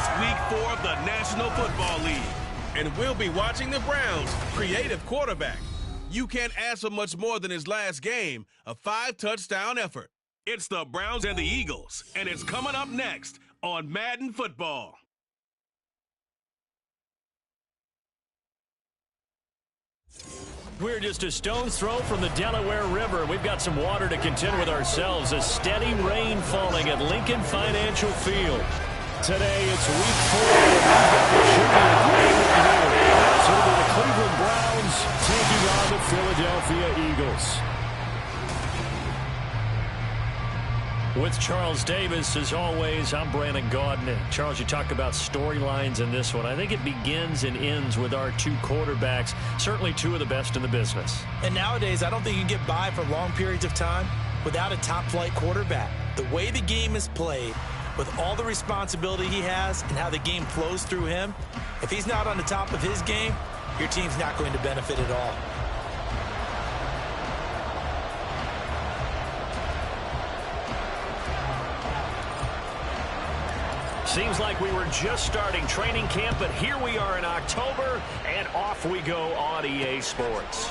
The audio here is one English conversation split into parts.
It's Week 4 of the National Football League, and we'll be watching the Browns' creative quarterback. You can't ask for much more than his last game, a 5-touchdown effort. It's the Browns and the Eagles, and it's coming up next on Madden Football. We're just a stone's throw from the Delaware River. We've got some water to contend with ourselves. A steady rain falling at Lincoln Financial Field. Today it's Week 4. It should be a great afternoon. So it'll be the Cleveland Browns taking on the Philadelphia Eagles. With Charles Davis, as always, I'm Brandon Gaudin. Charles, you talk about storylines in this one. I think it begins and ends with our two quarterbacks, certainly two of the best in the business. And nowadays, I don't think you can get by for long periods of time without a top-flight quarterback. The way the game is played, with all the responsibility he has and how the game flows through him, if he's not on the top of his game, your team's not going to benefit at all. Seems like we were just starting training camp, but here we are in October, and off we go on EA Sports.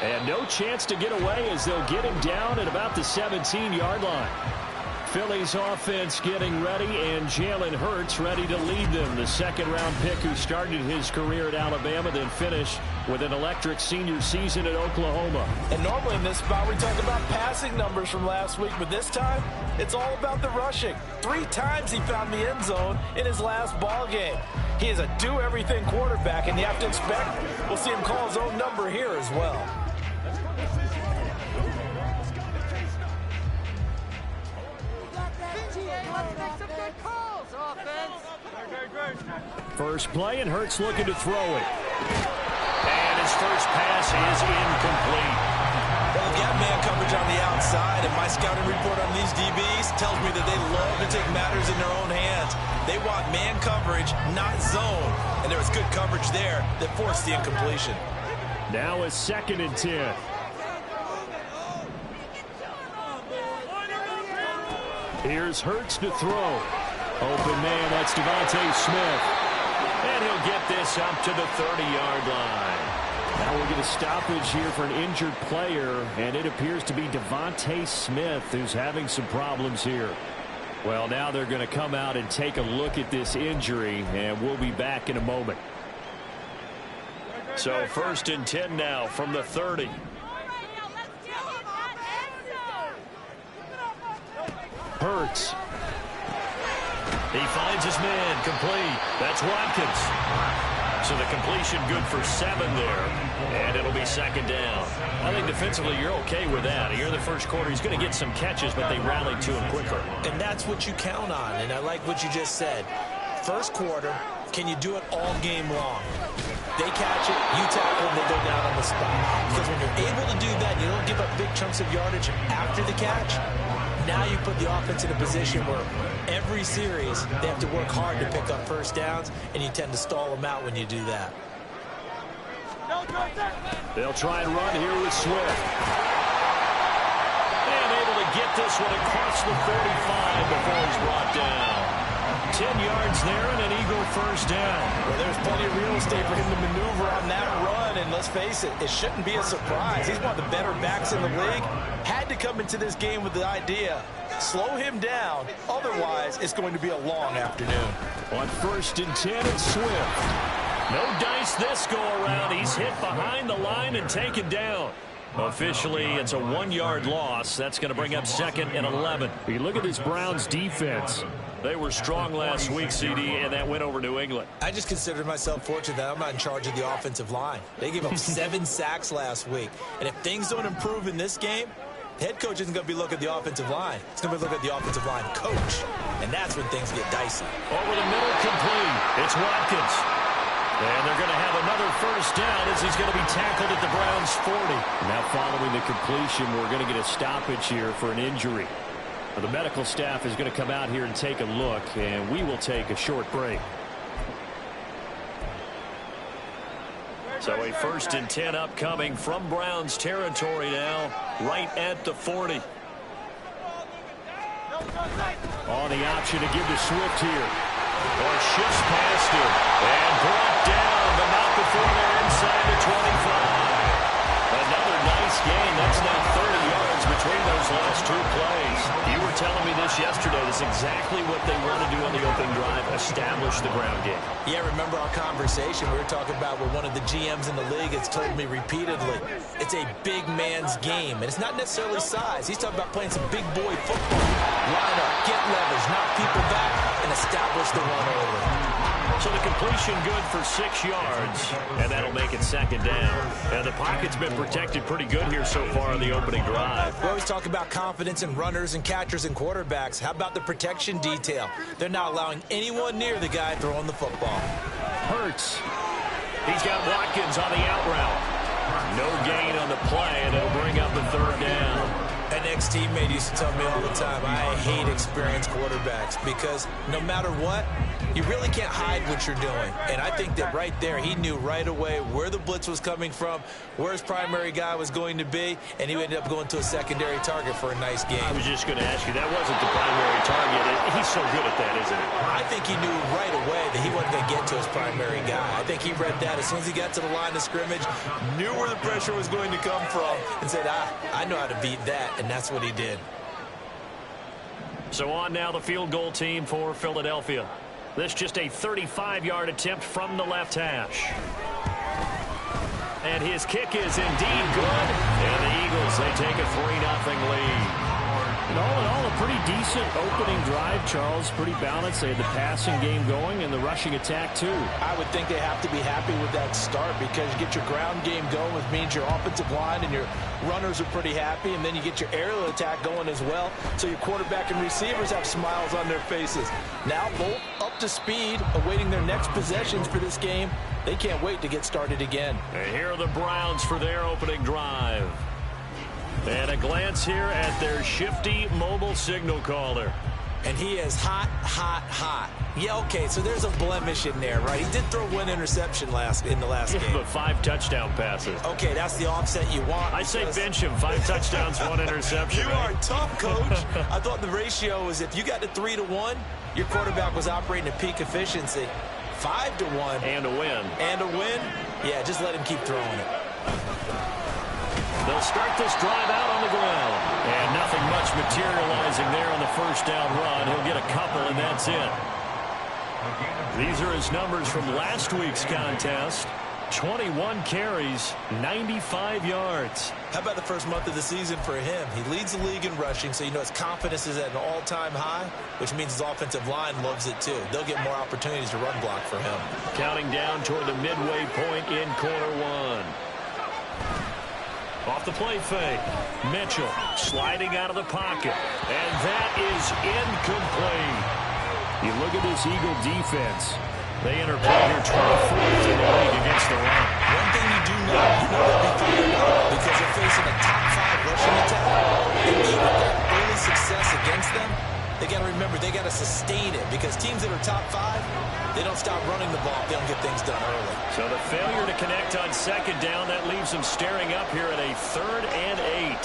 And no chance to get away as they'll get him down at about the 17-yard line. Philly's offense getting ready, and Jalen Hurts ready to lead them. The second-round pick who started his career at Alabama, then finished with an electric senior season at Oklahoma. And normally in this spot we talk about passing numbers from last week, but this time it's all about the rushing. 3 times he found the end zone in his last ball game. He is a do-everything quarterback, and you have to expect we'll see him call his own number here as well. First play, and Hurts looking to throw it. And his first pass is incomplete. Well, they've got man coverage on the outside, and my scouting report on these DBs tells me that they love to take matters in their own hands. They want man coverage, not zone. And there was good coverage there that forced the incompletion. Now a 2nd and 10. Here's Hurts to throw. Open man, that's Devontae Smith. And he'll get this up to the 30-yard line. Now we'll get a stoppage here for an injured player, and it appears to be Devontae Smith who's having some problems here. Well, now they're going to come out and take a look at this injury, and we'll be back in a moment. So 1st and 10 now from the 30. Hurts. He finds his man, complete. That's Watkins. So the completion good for 7 there, and it'll be 2nd down. I think defensively you're okay with that. Here in the first quarter, he's going to get some catches, but they rallied to him quicker. And that's what you count on, and I like what you just said. First quarter, can you do it all game long? They catch it, you tackle, and they go down on the spot. Because when you're able to do that, you don't give up big chunks of yardage after the catch. Now you put the offense in a position where every series they have to work hard to pick up first downs, and you tend to stall them out when you do that. They'll try and run here with Swift. And able to get this one across the 45 before he's brought down. 10 yards there and an Eagle first down. Well, there's plenty of real estate for him to maneuver on that run, and let's face it, it shouldn't be a surprise. He's one of the better backs in the league. Had to come into this game with the idea, slow him down, otherwise it's going to be a long afternoon. On 1st and 10, it's Swift. No dice this go-around. He's hit behind the line and taken down. Officially, it's a 1-yard loss. That's going to bring up 2nd and 11. You look at this Browns defense. They were strong last week, CD, and that went over New England. I just consider myself fortunate that I'm not in charge of the offensive line. They gave up 7 sacks last week. And if things don't improve in this game, the head coach isn't going to be looking at the offensive line. He's going to be looking at the offensive line coach. And that's when things get dicey. Over the middle, complete. It's Watkins. And they're going to have another first down as he's going to be tackled at the Browns' 40. Now following the completion, we're going to get a stoppage here for an injury. The medical staff is going to come out here and take a look, and we will take a short break. So a 1st and 10 upcoming from Browns territory now, right at the 40. On on the option to give to Swift here. Or shifts past him. And brought down, but not before they're inside the 25. Another nice gain. That's now 30 yards between those last two plays. You were telling me this yesterday. This is exactly what they want to do on the opening drive, establish the ground game. Yeah, remember our conversation? We were talking about what one of the GMs in the league has told me repeatedly. It's a big man's game, and it's not necessarily size. He's talking about playing some big boy football. Line up, get leverage, knock people back, and establish the run early. So the completion good for 6 yards, and that'll make it second down. And the pocket's been protected pretty good here so far on the opening drive. We always talk about confidence in runners and catchers and quarterbacks. How about the protection detail? They're not allowing anyone near the guy throwing the football. Hurts. He's got Watkins on the out route. No gain on the play, and it'll bring up the third down. An ex-teammate used to tell me all the time, I hate experienced quarterbacks because no matter what, you really can't hide what you're doing. And I think that right there, he knew right away where the blitz was coming from, where his primary guy was going to be, and he ended up going to a secondary target for a nice game. I was just going to ask you, that wasn't the primary target. He's so good at that, isn't he? I think he knew right away that he wasn't going to get to his primary guy. I think he read that as soon as he got to the line of scrimmage, knew where the pressure was going to come from, and said, I know how to beat that, and that's what he did. So on now the field goal team for Philadelphia. This just a 35-yard attempt from the left hash. And his kick is indeed good. And the Eagles, they take a 3-0 lead. And all in all, a pretty decent opening drive, Charles. Pretty balanced. They had the passing game going and the rushing attack, too. I would think they have to be happy with that start because you get your ground game going, which means your offensive line and your runners are pretty happy, and then you get your aerial attack going as well, so your quarterback and receivers have smiles on their faces. Now both up to speed, awaiting their next possessions for this game. They can't wait to get started again. And here are the Browns for their opening drive. And a glance here at their shifty mobile signal caller. And he is hot, hot, hot. Yeah, okay, so there's a blemish in there, right? He did throw one interception in the last game. But 5 touchdown passes. Okay, that's the offset you want. I say bench him. 5 touchdowns, 1 interception. You are tough, coach. I thought the ratio was if you got to 3-1, your quarterback was operating at peak efficiency. 5-1. And a win. And a win? Yeah, just let him keep throwing it. They'll start this drive out on the ground. And nothing much materializing there on the first down run. He'll get a couple, and that's it. These are his numbers from last week's contest. 21 carries, 95 yards. How about the first month of the season for him? He leads the league in rushing, so you know his confidence is at an all-time high, which means his offensive line loves it too. They'll get more opportunities to run block for him. Counting down toward the midway point in quarter one. Off the play fake. Mitchell sliding out of the pocket. And that is incomplete. You look at this Eagle defense. They enter play here 24th in the league against the run. One thing you do know, they'll be fired up because they're facing a top 5 rushing attack. And even with that early success against them, they got to remember they got to sustain it because teams that are top 5, they don't stop running the ball if they don't get things done early. So the failure to connect on second down, that leaves them staring up here at a 3rd and 8.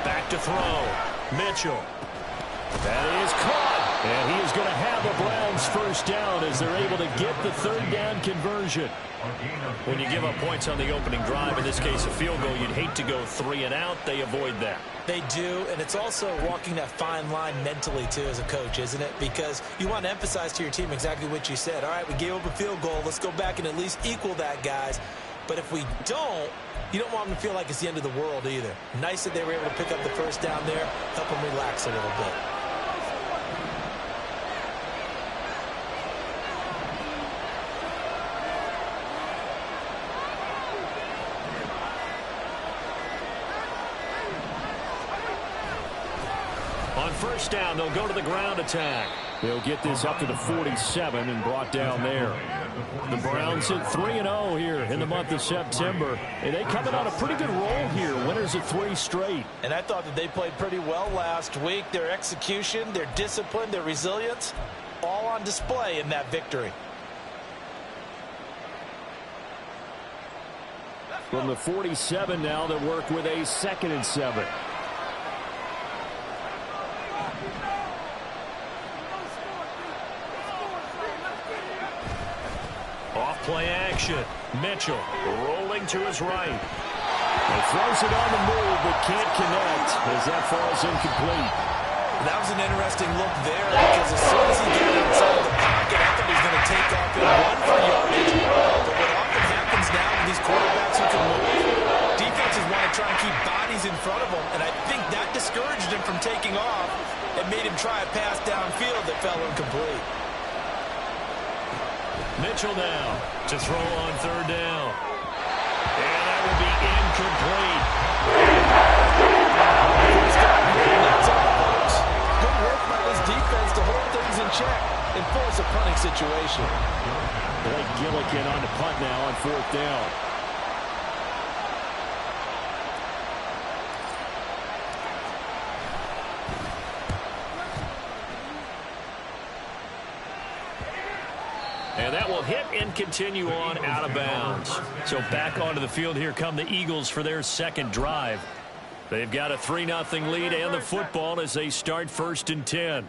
Back to throw. Mitchell. That is caught. And he is going to have a Browns first down as they're able to get the 3rd down conversion. When you give up points on the opening drive, in this case a field goal, you'd hate to go 3 and out. They avoid that. They do, and it's also walking that fine line mentally, too, as a coach, isn't it? Because you want to emphasize to your team exactly what you said. All right, we gave up a field goal. Let's go back and at least equal that, guys. But if we don't, you don't want them to feel like it's the end of the world either. Nice that they were able to pick up the first down there, help them relax a little bit. On first down, they'll go to the ground attack. They'll get this up to the 47 and brought down there. The Browns hit 3-0 here in the month of September. And they coming on a pretty good roll here. Winners of 3 straight. And I thought that they played pretty well last week. Their execution, their discipline, their resilience, all on display in that victory. From the 47 now, they'll work with a 2nd and 7. Play action. Mitchell rolling to his right. He throws it on the move, but can't connect as that falls incomplete. That was an interesting look there because as soon as he got outside of the pocket, I thought he was going to take off and run for yardage. But what often happens now with these quarterbacks who can move, defenses want to try and keep bodies in front of them, and I think that discouraged him from taking off and made him try a pass downfield that fell incomplete. Mitchell now to throw on third down. And that will be incomplete. First down here, and that's all, folks. Good work by this defense to hold things in check and force a punting situation. Blake Gillikin on the punt now on fourth down. And that will hit and continue on out of bounds. So back onto the field here come the Eagles for their second drive. They've got a 3-0 lead and the football as they start 1st and 10.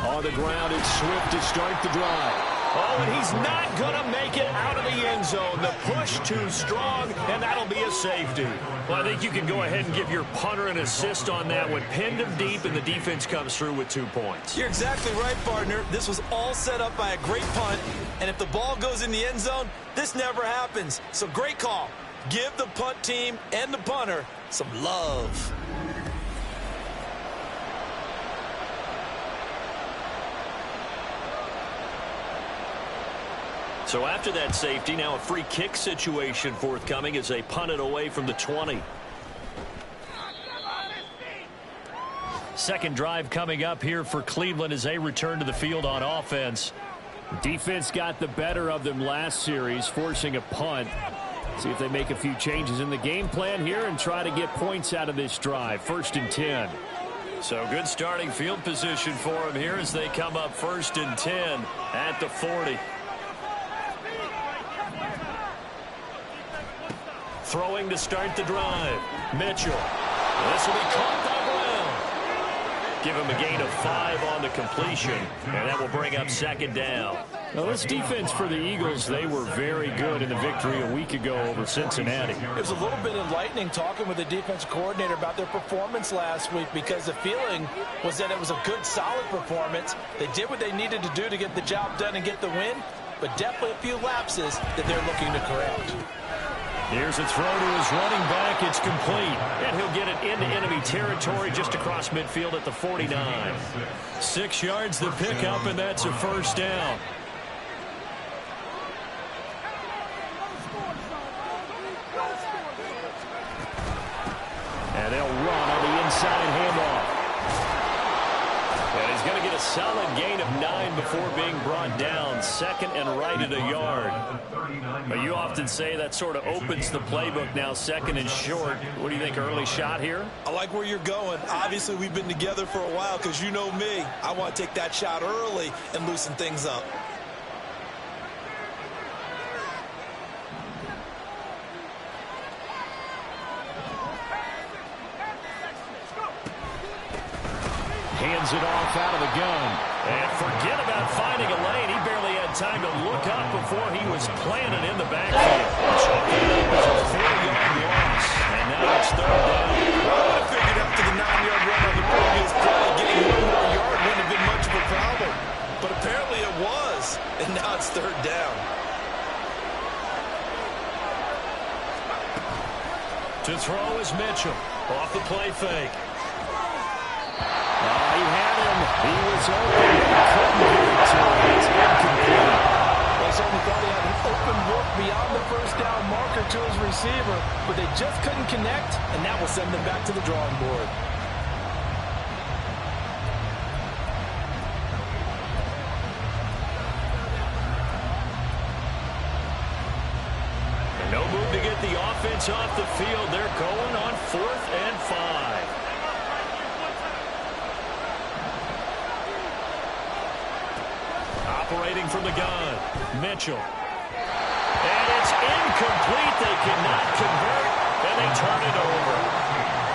On the ground, it's Swift to start the drive. Oh, and he's not going to make it out of the end zone. The push too strong, and that'll be a safety. Well, I think you can go ahead and give your punter an assist on that one. Pinned him deep, and the defense comes through with 2 points. You're exactly right, partner. This was all set up by a great punt, and if the ball goes in the end zone, this never happens. So great call. Give the punt team and the punter some love. So after that safety, now a free kick situation forthcoming as they punt it away from the 20. Second drive coming up here for Cleveland as they return to the field on offense. Defense got the better of them last series, forcing a punt. See if they make a few changes in the game plan here and try to get points out of this drive. 1st and 10. So good starting field position for them here as they come up 1st and 10 at the 40. Throwing to start the drive. Mitchell. This will be caught by Brown. Give him a gain of 5 on the completion, and that will bring up 2nd down. Now, this defense for the Eagles, they were very good in the victory a week ago over Cincinnati. It was a little bit enlightening talking with the defense coordinator about their performance last week because the feeling was that it was a good, solid performance. They did what they needed to do to get the job done and get the win, but definitely a few lapses that they're looking to correct. Here's a throw to his running back. It's complete. And he'll get it into enemy territory just across midfield at the 49. 6 yards the pickup, and that's a 1st down. And they'll run on the inside handoff. And he's going to get a solid gain of 9 before being brought down. 2nd and right at a yard. But you often say that sort of opens the playbook now, 2nd and short. What do you think, early shot here? I like where you're going. Obviously, we've been together for a while because you know me. I want to take that shot early and loosen things up. Hands it off out of the gun. And forget about finding a lane. He barely had time to look up before he was planted in the backfield. It was a 4-yard loss. And now it's 3rd down. Well, I figured after the 9-yard run on the previous play, getting 1 more yard wouldn't have been much of a problem. But apparently it was. And now it's 3rd down. To throw is Mitchell. Off the play fake. He had him. He was open. He couldn't get it to him. It's incomplete. They certainly thought he had an open look beyond the 1st down marker to his receiver, but they just couldn't connect, and that will send them back to the drawing board. And no move to get the offense off the field. They're going on 4th and 5. Operating from the gun, Mitchell. And it's incomplete. They cannot convert, and they turn it over.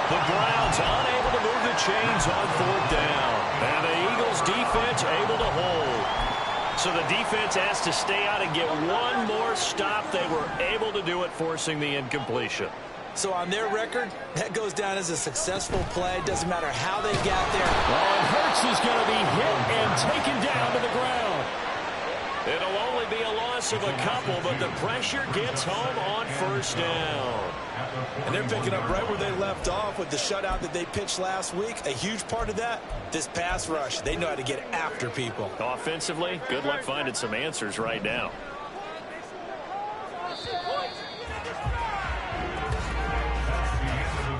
The Browns unable to move the the chains on 4th down. And the Eagles defense able to hold. So the defense has to stay out and get one more stop. They were able to do it, forcing the incompletion. So on their record, that goes down as a successful play. Doesn't matter how they got there. Oh, and Hurts is going to be hit and taken down to the ground. It'll only be a loss of a couple, but the pressure gets home on 1st down. And they're picking up right where they left off with the shutout that they pitched last week. A huge part of that, this pass rush. They know how to get after people. Offensively, good luck finding some answers right now.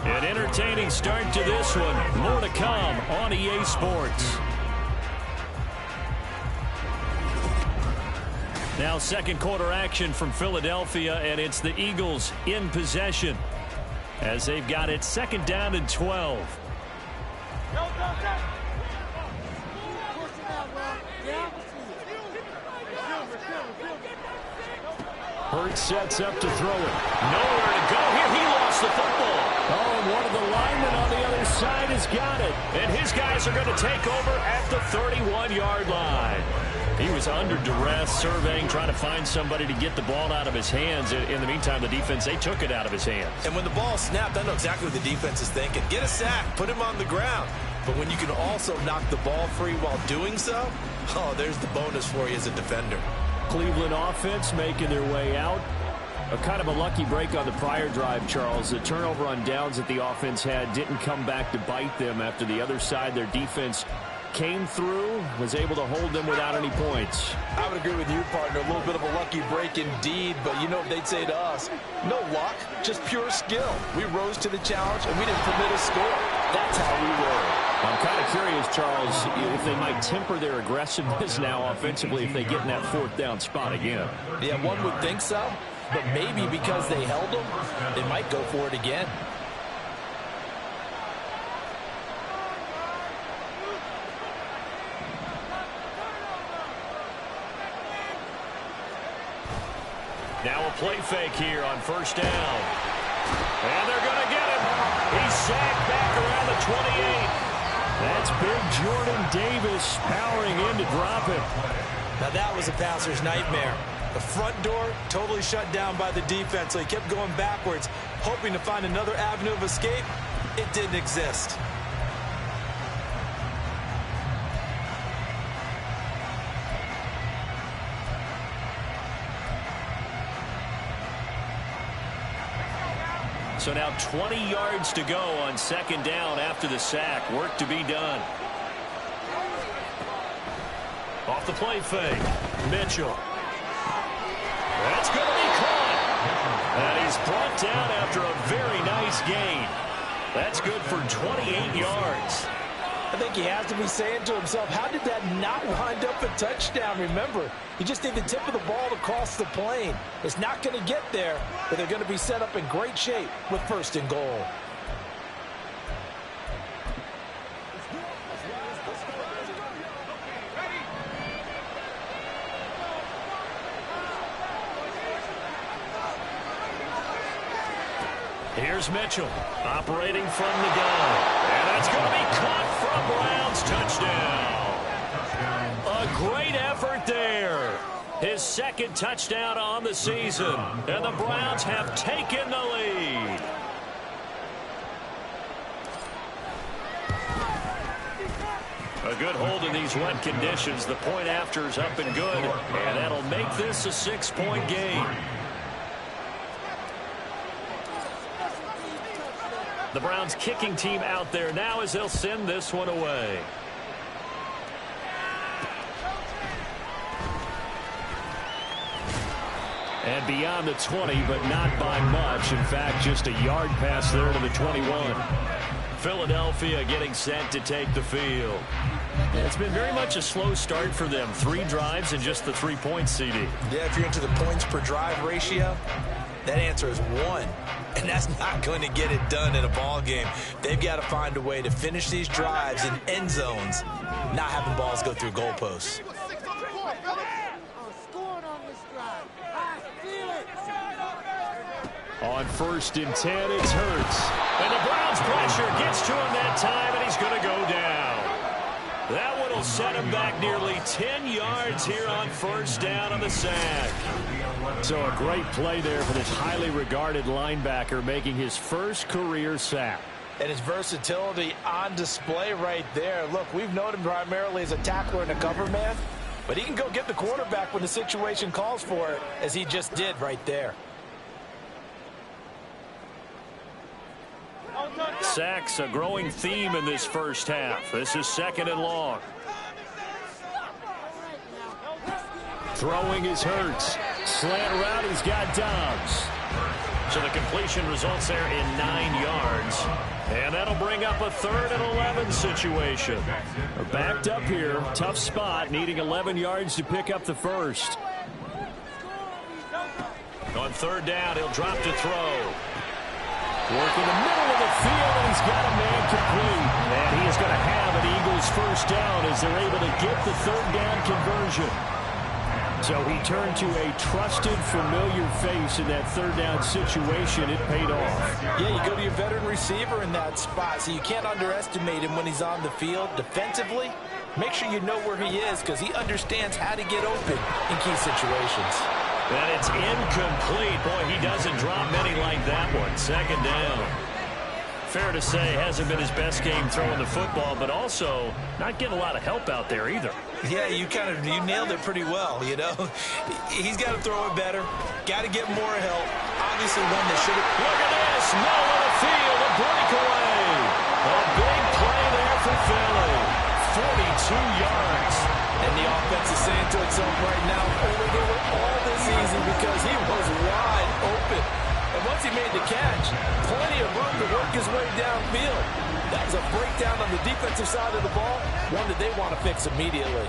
An entertaining start to this one. More to come on EA Sports. Now 2nd quarter action from Philadelphia, and it's the Eagles in possession as they've got it 2nd down and 12. Hurts sets up to throw it. Nowhere to go here. He lost the football. Oh, and one of the linemen on the other side has got it. And his guys are going to take over at the 31-yard line. He was under duress, surveying, trying to find somebody to get the ball out of his hands. In the meantime, the defense, they took it out of his hands. And when the ball snapped, I know exactly what the defense is thinking. Get a sack, put him on the ground. But when you can also knock the ball free while doing so, oh, there's the bonus for you as a defender. Cleveland offense making their way out. A kind of a lucky break on the prior drive, Charles. The turnover on downs that the offense had didn't come back to bite them after the other side. Their defense came through, was able to hold them without any points. I would agree with you, partner. A little bit of a lucky break indeed, but you know what they'd say to us? No luck, just pure skill. We rose to the challenge, and we didn't permit a score. That's how we roll. I'm kind of curious, Charles, if they might temper their aggressiveness now offensively if they get in that 4th down spot again. Yeah, one would think so, but maybe because they held them, they might go for it again. Now a play fake here on 1st down. And they're going to get him. He's sacked back around the 28. That's big Jordan Davis powering in to drop him. Now that was a passer's nightmare. The front door totally shut down by the defense, so he kept going backwards, hoping to find another avenue of escape. It didn't exist. So now 20 yards to go on 2nd down after the sack. Work to be done. Off the play fake. Mitchell. That's going to be caught. And he's brought down after a very nice gain. That's good for 28 yards. I think he has to be saying to himself, how did that not wind up a touchdown? Remember, you just need the tip of the ball to cross the plane. It's not going to get there, but they're going to be set up in great shape with 1st and goal. Here's Mitchell operating from the gun. And that's going to be caught from Browns. Touchdown. A great effort there. His 2nd touchdown on the season. And the Browns have taken the lead. A good hold in these wet conditions. The point after is up and good. And that'll make this a 6-point game. The Browns kicking team out there now as they'll send this one away. And beyond the 20, but not by much. In fact, just a yard pass there to the 21. Philadelphia getting set to take the field. It's been very much a slow start for them. 3 drives and just the 3 points, CD. Yeah, if you're into the points per drive ratio, that answer is 1. And that's not going to get it done in a ball game. They've got to find a way to finish these drives in end zones, not having balls go through goalposts. On 1st and 10, it's Hurts. And the Browns' pressure gets to him that time, and he's going to go down. That one will set him back nearly 10 yards here on 1st down on the sack. So a great play there for this highly regarded linebacker, making his first career sack. And his versatility on display right there. Look, we've known him primarily as a tackler and a cover man, but he can go get the quarterback when the situation calls for it, as he just did right there. Sacks, a growing theme in this first half. This is 2nd and long. Throwing is Hurts. Slant route, he's got Dobbs. So the completion results there in 9 yards. And that'll bring up a 3rd and 11 situation. They're backed up here. Tough spot, needing 11 yards to pick up the first. On 3rd down, he'll drop to throw. Work in the middle of the field, and he's got a man complete. And he is going to have an Eagles first down as they're able to get the 3rd down conversion. So he turned to a trusted, familiar face in that 3rd down situation. It paid off. Yeah, you go to your veteran receiver in that spot, so you can't underestimate him when he's on the field. Defensively, make sure you know where he is, because he understands how to get open in key situations. And it's incomplete. Boy, he doesn't drop many like that one. 2nd down. Fair to say, hasn't been his best game throwing the football, but also not getting a lot of help out there either. Yeah, you nailed it pretty well, you know. He's got to throw it better. Got to get more help. Obviously, one that should have... Look at this. Middle of the field. A breakaway. A big play there for Philly. 42 yards. And the offense is saying to itself right now, only they were all this easy because he was wide open. And once he made the catch, plenty of room to work his way downfield. That was a breakdown on the defensive side of the ball, one that they want to fix immediately.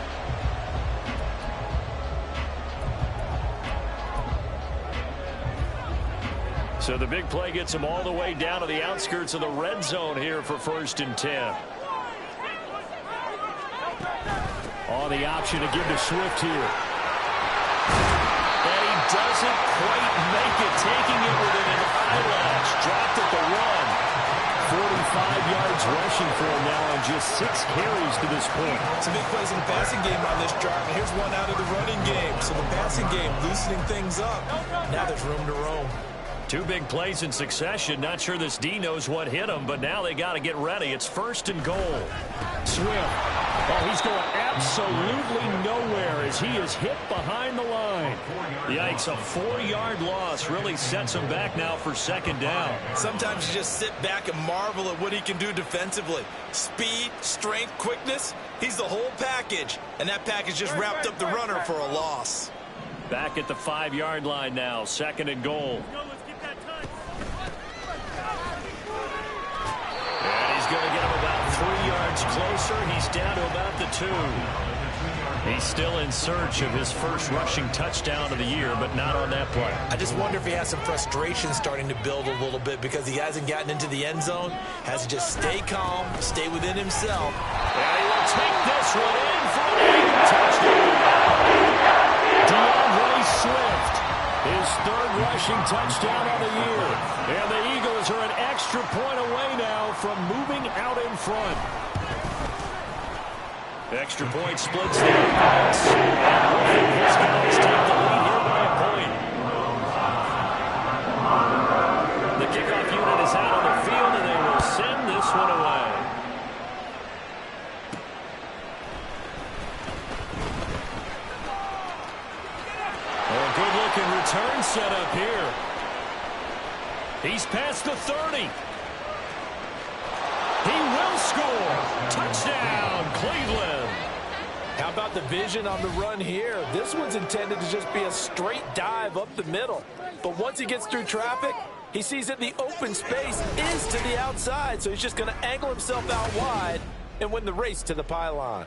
So the big play gets him all the way down to the outskirts of the red zone here for 1st and 10. On the option to give to Swift here. And he doesn't quite make it, taking it within an eyelash. Dropped at the 1. 45 yards rushing for him now on just 6 carries to this point. Some big plays in the passing game on this drive. And here's one out of the running game. So the passing game loosening things up. Now there's room to roam. 2 big plays in succession. Not sure this D knows what hit him, but now they got to get ready. It's 1st and goal. Swift. Oh, he's going absolutely nowhere as he is hit behind the line. Yikes, a 4-yard loss really sets him back now for 2nd down. Sometimes you just sit back and marvel at what he can do defensively. Speed, strength, quickness. He's the whole package. And that package just wrapped up the runner for a loss. Back at the 5-yard line now, 2nd and goal. And he's going to get him about 3 yards closer. He's down to about the 2. He's still in search of his first rushing touchdown of the year, but not on that play. I just wonder if he has some frustration starting to build a little bit because he hasn't gotten into the end zone. Has to just stay calm, stay within himself. And he will take this one in for an Eagle touchdown. DeAndre Swift, his 3rd rushing touchdown of the year. And the Eagles are an extra point away now from moving out in front. Extra point splits the offense. And his guys take the lead here by a point. The kickoff unit is out on the field, and they will send this one away. A good-looking return set up here. He's past the 30. He will score. Touchdown, Cleveland. How about the vision on the run here? This one's intended to just be a straight dive up the middle. But once he gets through traffic, he sees that the open space is to the outside. So he's just going to angle himself out wide and win the race to the pylon.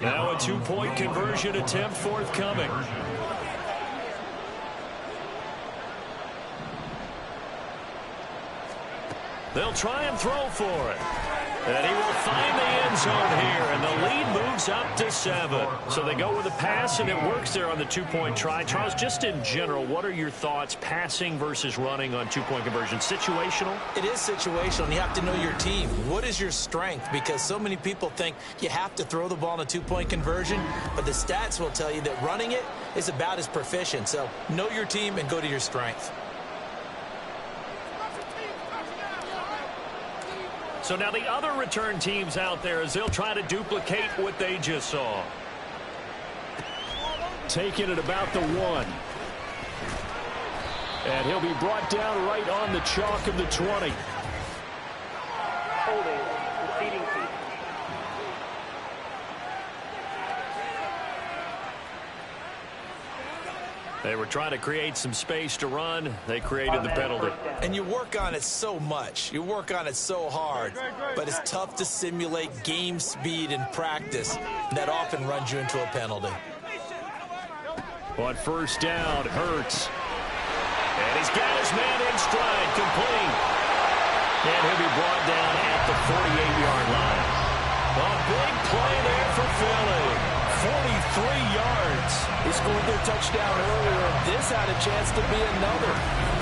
Now a two-point conversion attempt forthcoming. They'll try and throw for it. And he will find the end zone here, and the lead moves up to 7. So they go with a pass, and it works there on the two-point try. Charles, just in general, what are your thoughts passing versus running on two-point conversion? Situational? It is situational, and you have to know your team. What is your strength? Because so many people think you have to throw the ball in a two-point conversion, but the stats will tell you that running it is about as proficient. So know your team and go to your strength. So now the other return teams out there as they'll try to duplicate what they just saw. Taking it about the 1. And he'll be brought down right on the chalk of the 20. Holding, proceeding to. They were trying to create some space to run. They created the penalty. And you work on it so much. You work on it so hard. But it's tough to simulate game speed in practice. That often runs you into a penalty. On first down, Hurts. And he's got his man in stride, complete. And he'll be brought down at the 48-yard line. A big play there for Philly. 43 yards. They scored their touchdown earlier. This had a chance to be another.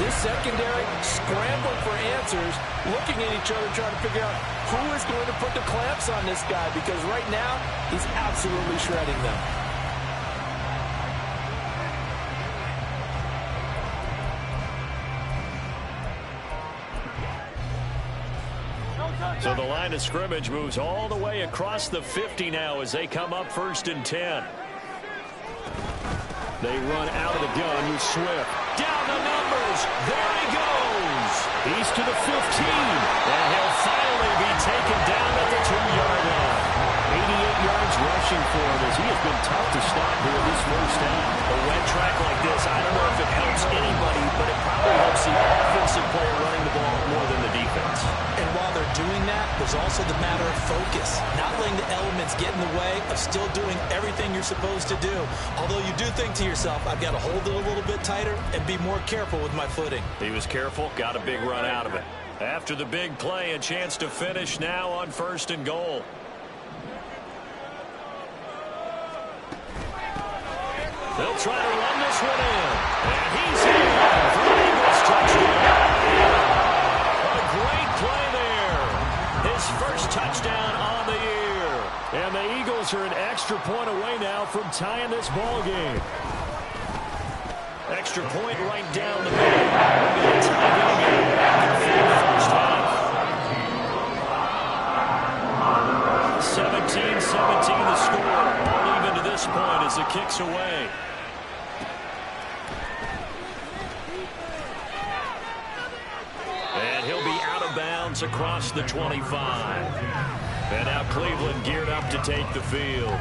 This secondary scrambling for answers, looking at each other, trying to figure out who is going to put the clamps on this guy, because right now he's absolutely shredding them. So the line of scrimmage moves all the way across the 50 now as they come up 1st and 10. They run out of the gun with Swift. Down the numbers. There he goes. He's to the 15. And he'll finally be taken down at the 2-yard line. 88 yards rushing for him as he has been tough to stop here this first half. A wet track like this, I don't know if it helps anybody, but it probably helps the offensive player running the ball more than the defense. And while they're doing that, there's also the matter of focus. Not letting the elements get in the way of still doing everything you're supposed to do. Although you do think to yourself, I've got to hold it a little bit tighter and be more careful with my footing. He was careful, got a big run out of it. After the big play, a chance to finish now on 1st and goal. They'll try to run this one in. And he's in for an Eagles touchdown. A great play there. His first touchdown on the year. And the Eagles are an extra point away now from tying this ball game. Extra point right down the middle. We're going to tie the game after the first half. 17-17 the score. All even to this point as the kick's away. And he'll be out of bounds across the 25. And now Cleveland geared up to take the field.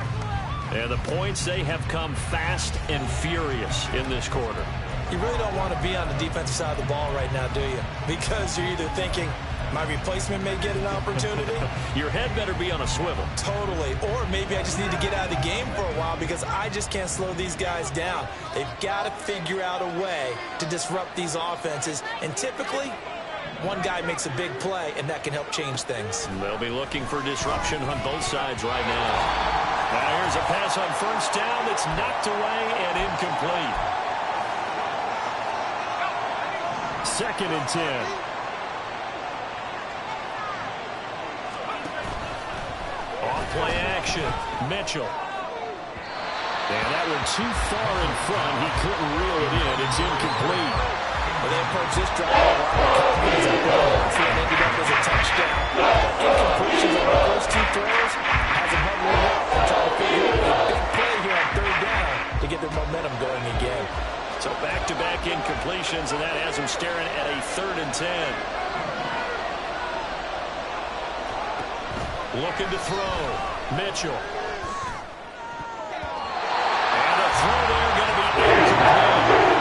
And the points, they have come fast and furious in this quarter. You really don't want to be on the defensive side of the ball right now, do you? Because you're either thinking, my replacement may get an opportunity. Your head better be on a swivel. Totally. Or maybe I just need to get out of the game for a while because I just can't slow these guys down. They've got to figure out a way to disrupt these offenses. And typically, one guy makes a big play, and that can help change things. They'll be looking for disruption on both sides right now. Now here's a pass on first down that's knocked away and incomplete. 2nd and 10. Off-play action. Mitchell. And that one too far in front. He couldn't reel it in. It's incomplete. Well, they approach this drive a lot of confidence up there. And ended up as a touchdown. Incompletions on the first 2 throws has them huddling up and trying to figure out a big play here on 3rd down to get their momentum going again. So back-to-back incompletions, and that has them staring at a 3rd and 10. Looking to throw. Mitchell. And a throw there going to be incomplete.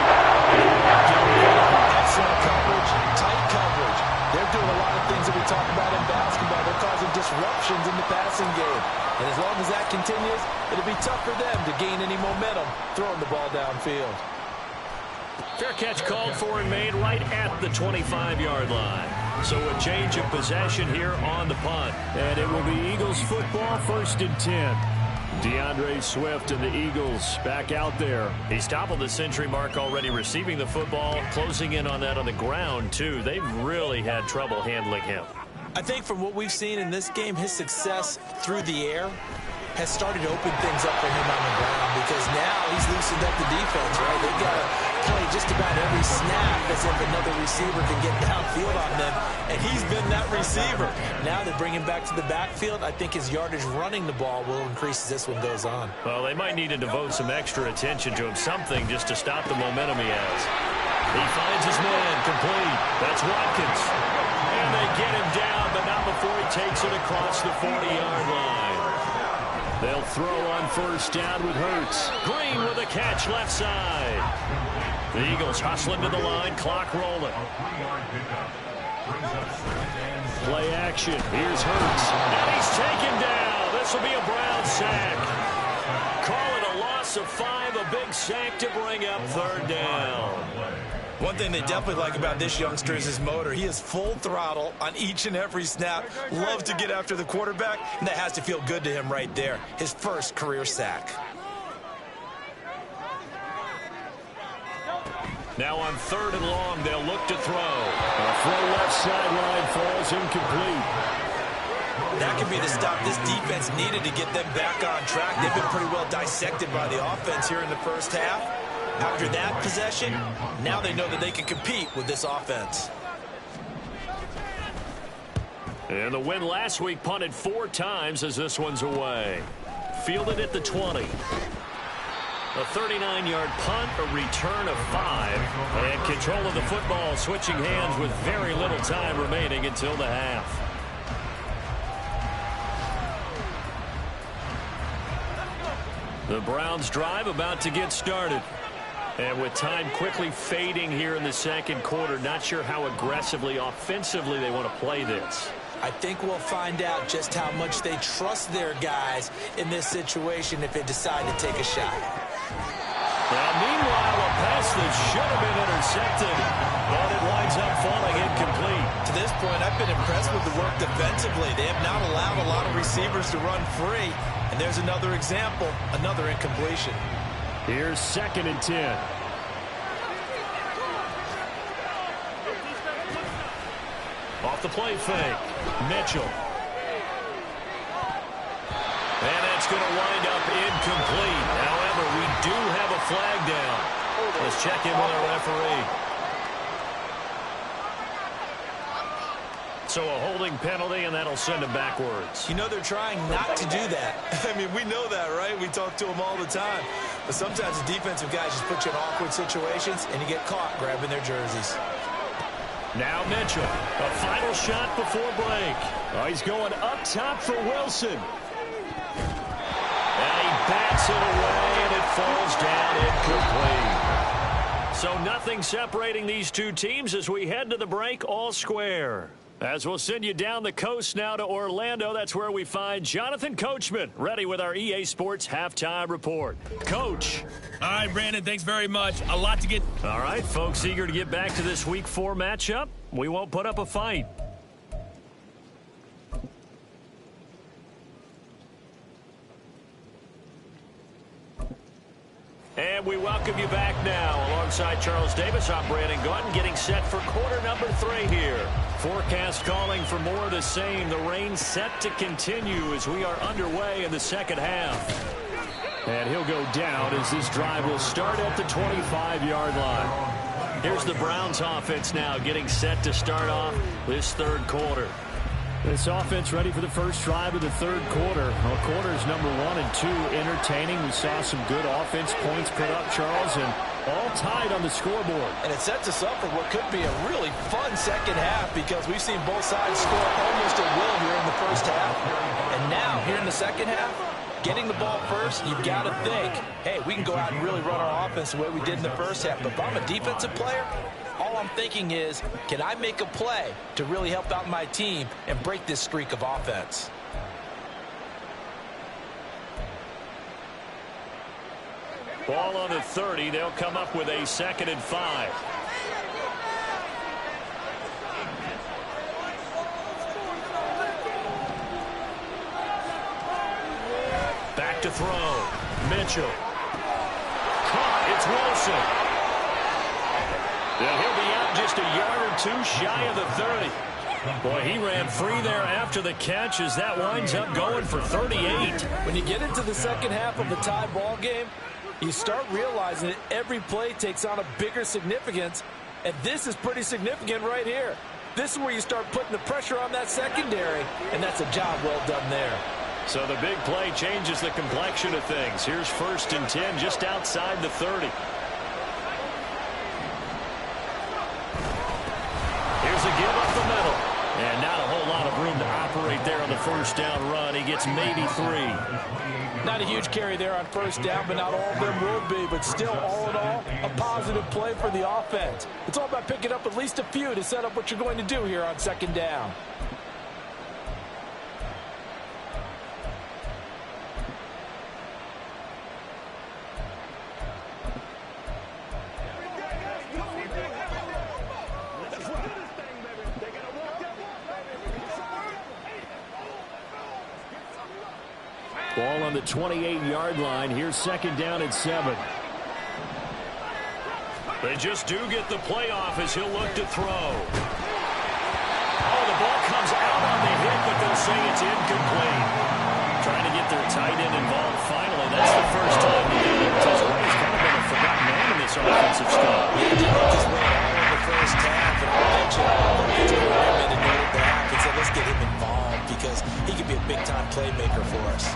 Excellent coverage, tight coverage. They're doing a lot of things that we talk about in basketball. They're causing disruptions in the passing game. And as long as that that continues, it'll be tough for them to gain any momentum throwing the ball downfield. Fair catch called for and made right at the 25-yard line. So a change of possession here on the punt. And it will be Eagles football, 1st and 10. DeAndre Swift and the Eagles back out there. He's toppled the century mark already receiving the football, closing in on that on the ground, too. They've really had trouble handling him. I think from what we've seen in this game, his success through the air has started to open things up for him on the ground because now he's loosened up the defense, right? They've got to play just about every snap as if another receiver can get downfield on them, and he's been that receiver. Now they bring him back to the backfield. I think his yardage running the ball will increase as this one goes on. Well, they might need to devote some extra attention to him, something just to stop the momentum he has. He finds his man, complete. That's Watkins. And they get him down, but not before he takes it across the 40-yard line. They'll throw on 1st down with Hurts. Green with a catch left side. The Eagles hustling to the line, clock rolling. Play action. Here's Hurts. And he's taken down. This will be a Brown sack. Call it a loss of 5, a big sack to bring up 3rd down. One thing they definitely like about this youngster is his motor. He is full throttle on each and every snap. Loves to get after the quarterback, and that has to feel good to him right there. His first career sack. Now on 3rd and long, they'll look to throw. A throw left sideline falls incomplete. That could be the stop this defense needed to get them back on track. They've been pretty well dissected by the offense here in the first half. After that possession, now they know that they can compete with this offense. And the win last week punted 4 times as this one's away. Fielded at the 20. A 39-yard punt, a return of 5. And control of the football switching hands with very little time remaining until the half. The Browns drive about to get started. And with time quickly fading here in the second quarter, not sure how aggressively, offensively they want to play this. I think we'll find out just how much they trust their guys in this situation if they decide to take a shot. Now, meanwhile, a pass that should have been intercepted, but it winds up falling incomplete. To this point, I've been impressed with the work defensively. They have not allowed a lot of receivers to run free. And there's another example, another incompletion. Here's 2nd and 10. Off the play fake. Mitchell. And that's going to wind up incomplete. However, we do have a flag down. Let's check in with our referee. So a holding penalty, and that'll send him backwards. You know they're trying not to do that. I mean, we know that, right? We talk to them all the time. But sometimes the defensive guys just put you in awkward situations, and you get caught grabbing their jerseys. Now Mitchell, a final shot before break. Oh, he's going up top for Wilson. And he bats it away, and it falls down incomplete. So nothing separating these two teams as we head to the break, all square. As we'll send you down the coast now to Orlando, that's where we find Jonathan Coachman, ready with our EA Sports Halftime Report. Coach. All right, Brandon, thanks very much. A lot to get. All right, folks, eager to get back to this Week 4 matchup. We won't put up a fight. And we welcome you back now. Alongside Charles Davis, I'm Brandon Gautin, getting set for quarter number 3 here. Forecast calling for more of the same. The rain set to continue as we are underway in the second half. And he'll go down as this drive will start at the 25-yard line. Here's the Browns offense now getting set to start off this third quarter. This offense ready for the first drive of the third quarter. Well, quarters number 1 and 2 entertaining. We saw some good offense points put up, Charles, and all tied on the scoreboard. And it sets us up for what could be a really fun second half because we've seen both sides score almost at will here in the first half. And now, here in the second half, getting the ball first, you've got to think, hey, we can go out and really run our offense the way we did in the first half. But if I'm a defensive player, all I'm thinking is, can I make a play to really help out my team and break this streak of offense? Ball on the 30. They'll come up with a 2nd and 5. Back to throw. Mitchell. Caught. It's Wilson. Yeah, he'll be out just a yard or two shy of the 30. Boy, he ran free there after the catch as that winds up going for 38. When you get into the second half of a tie ball game, you start realizing that every play takes on a bigger significance, and this is pretty significant right here. This is where you start putting the pressure on that secondary, and that's a job well done there. So the big play changes the complexion of things. Here's 1st and 10 just outside the 30. Here's a give up the middle. And not a whole lot of room to operate there on the 1st down run. He gets maybe 3. Not a huge carry there on 1st down, but not all of them will be. But still, all in all, a positive play for the offense. It's all about picking up at least a few to set up what you're going to do here on 2nd down. Ball on the 28-yard line. Here's 2nd down and 7. They just do get the play off as he'll look to throw. Oh, the ball comes out on the hit, but they'll say it's incomplete. Trying to get their tight end involved finally. That's the first time the defense has kind of been a forgotten man in this offensive stuff. Yeah, he worked his way all in the first half, and I'll bet you the defensive coordinator noted that and said, let's get him involved because he could be a big-time playmaker for us.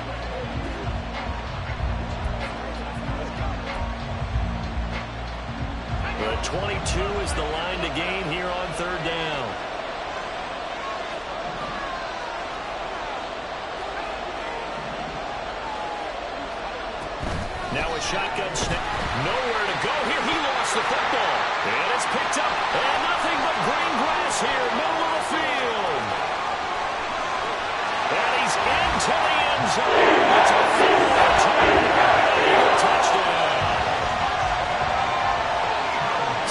The 22 is the line to gain here on 3rd down. Now a shotgun snap. Nowhere to go here. He lost the football. And it's picked up. And nothing but green grass here, middle of the field. And he's into the end zone. It's a 4-2 touchdown.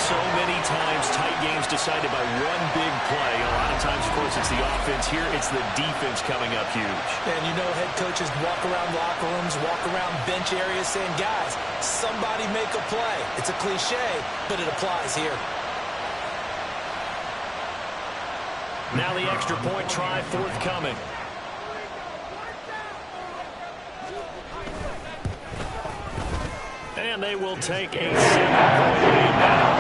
So many times tight games decided by one big play. A lot of times, of course, it's the offense. Here, it's the defense coming up huge. And you know head coaches walk around locker rooms, walk around bench areas saying, guys, somebody make a play. It's a cliche, but it applies here. Now the extra point try forthcoming. And they will take a 7-point lead now.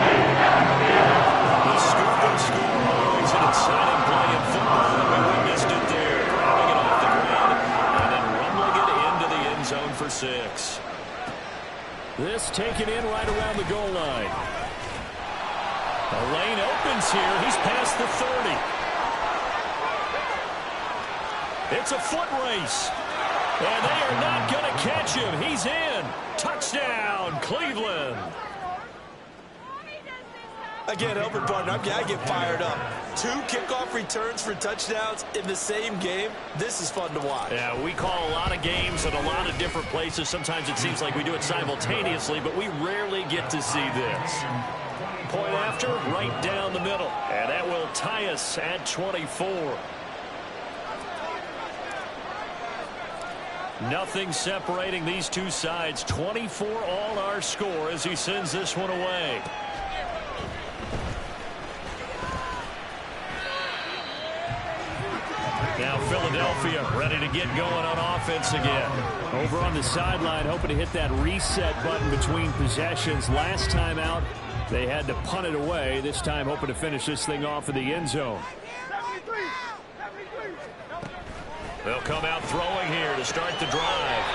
The scoop and score always an exciting play in football, and we witnessed it there. Grabbing it off the ground and then rumbling it into the end zone for 6. This taken in right around the goal line. The lane opens here. He's past the 30. It's a foot race. And they are not going to catch him. He's in. Touchdown, Cleveland. Again, Elvin partner, I get fired up. 2 kickoff returns for touchdowns in the same game. This is fun to watch. Yeah, we call a lot of games at a lot of different places. Sometimes it seems like we do it simultaneously, but we rarely get to see this. Point after, right down the middle. And that will tie us at 24. Nothing separating these two sides. 24 all our score as he sends this one away. Now Philadelphia ready to get going on offense again. Over on the sideline, hoping to hit that reset button between possessions. Last time out, they had to punt it away. This time hoping to finish this thing off in the end zone. They'll come out throwing here to start the drive.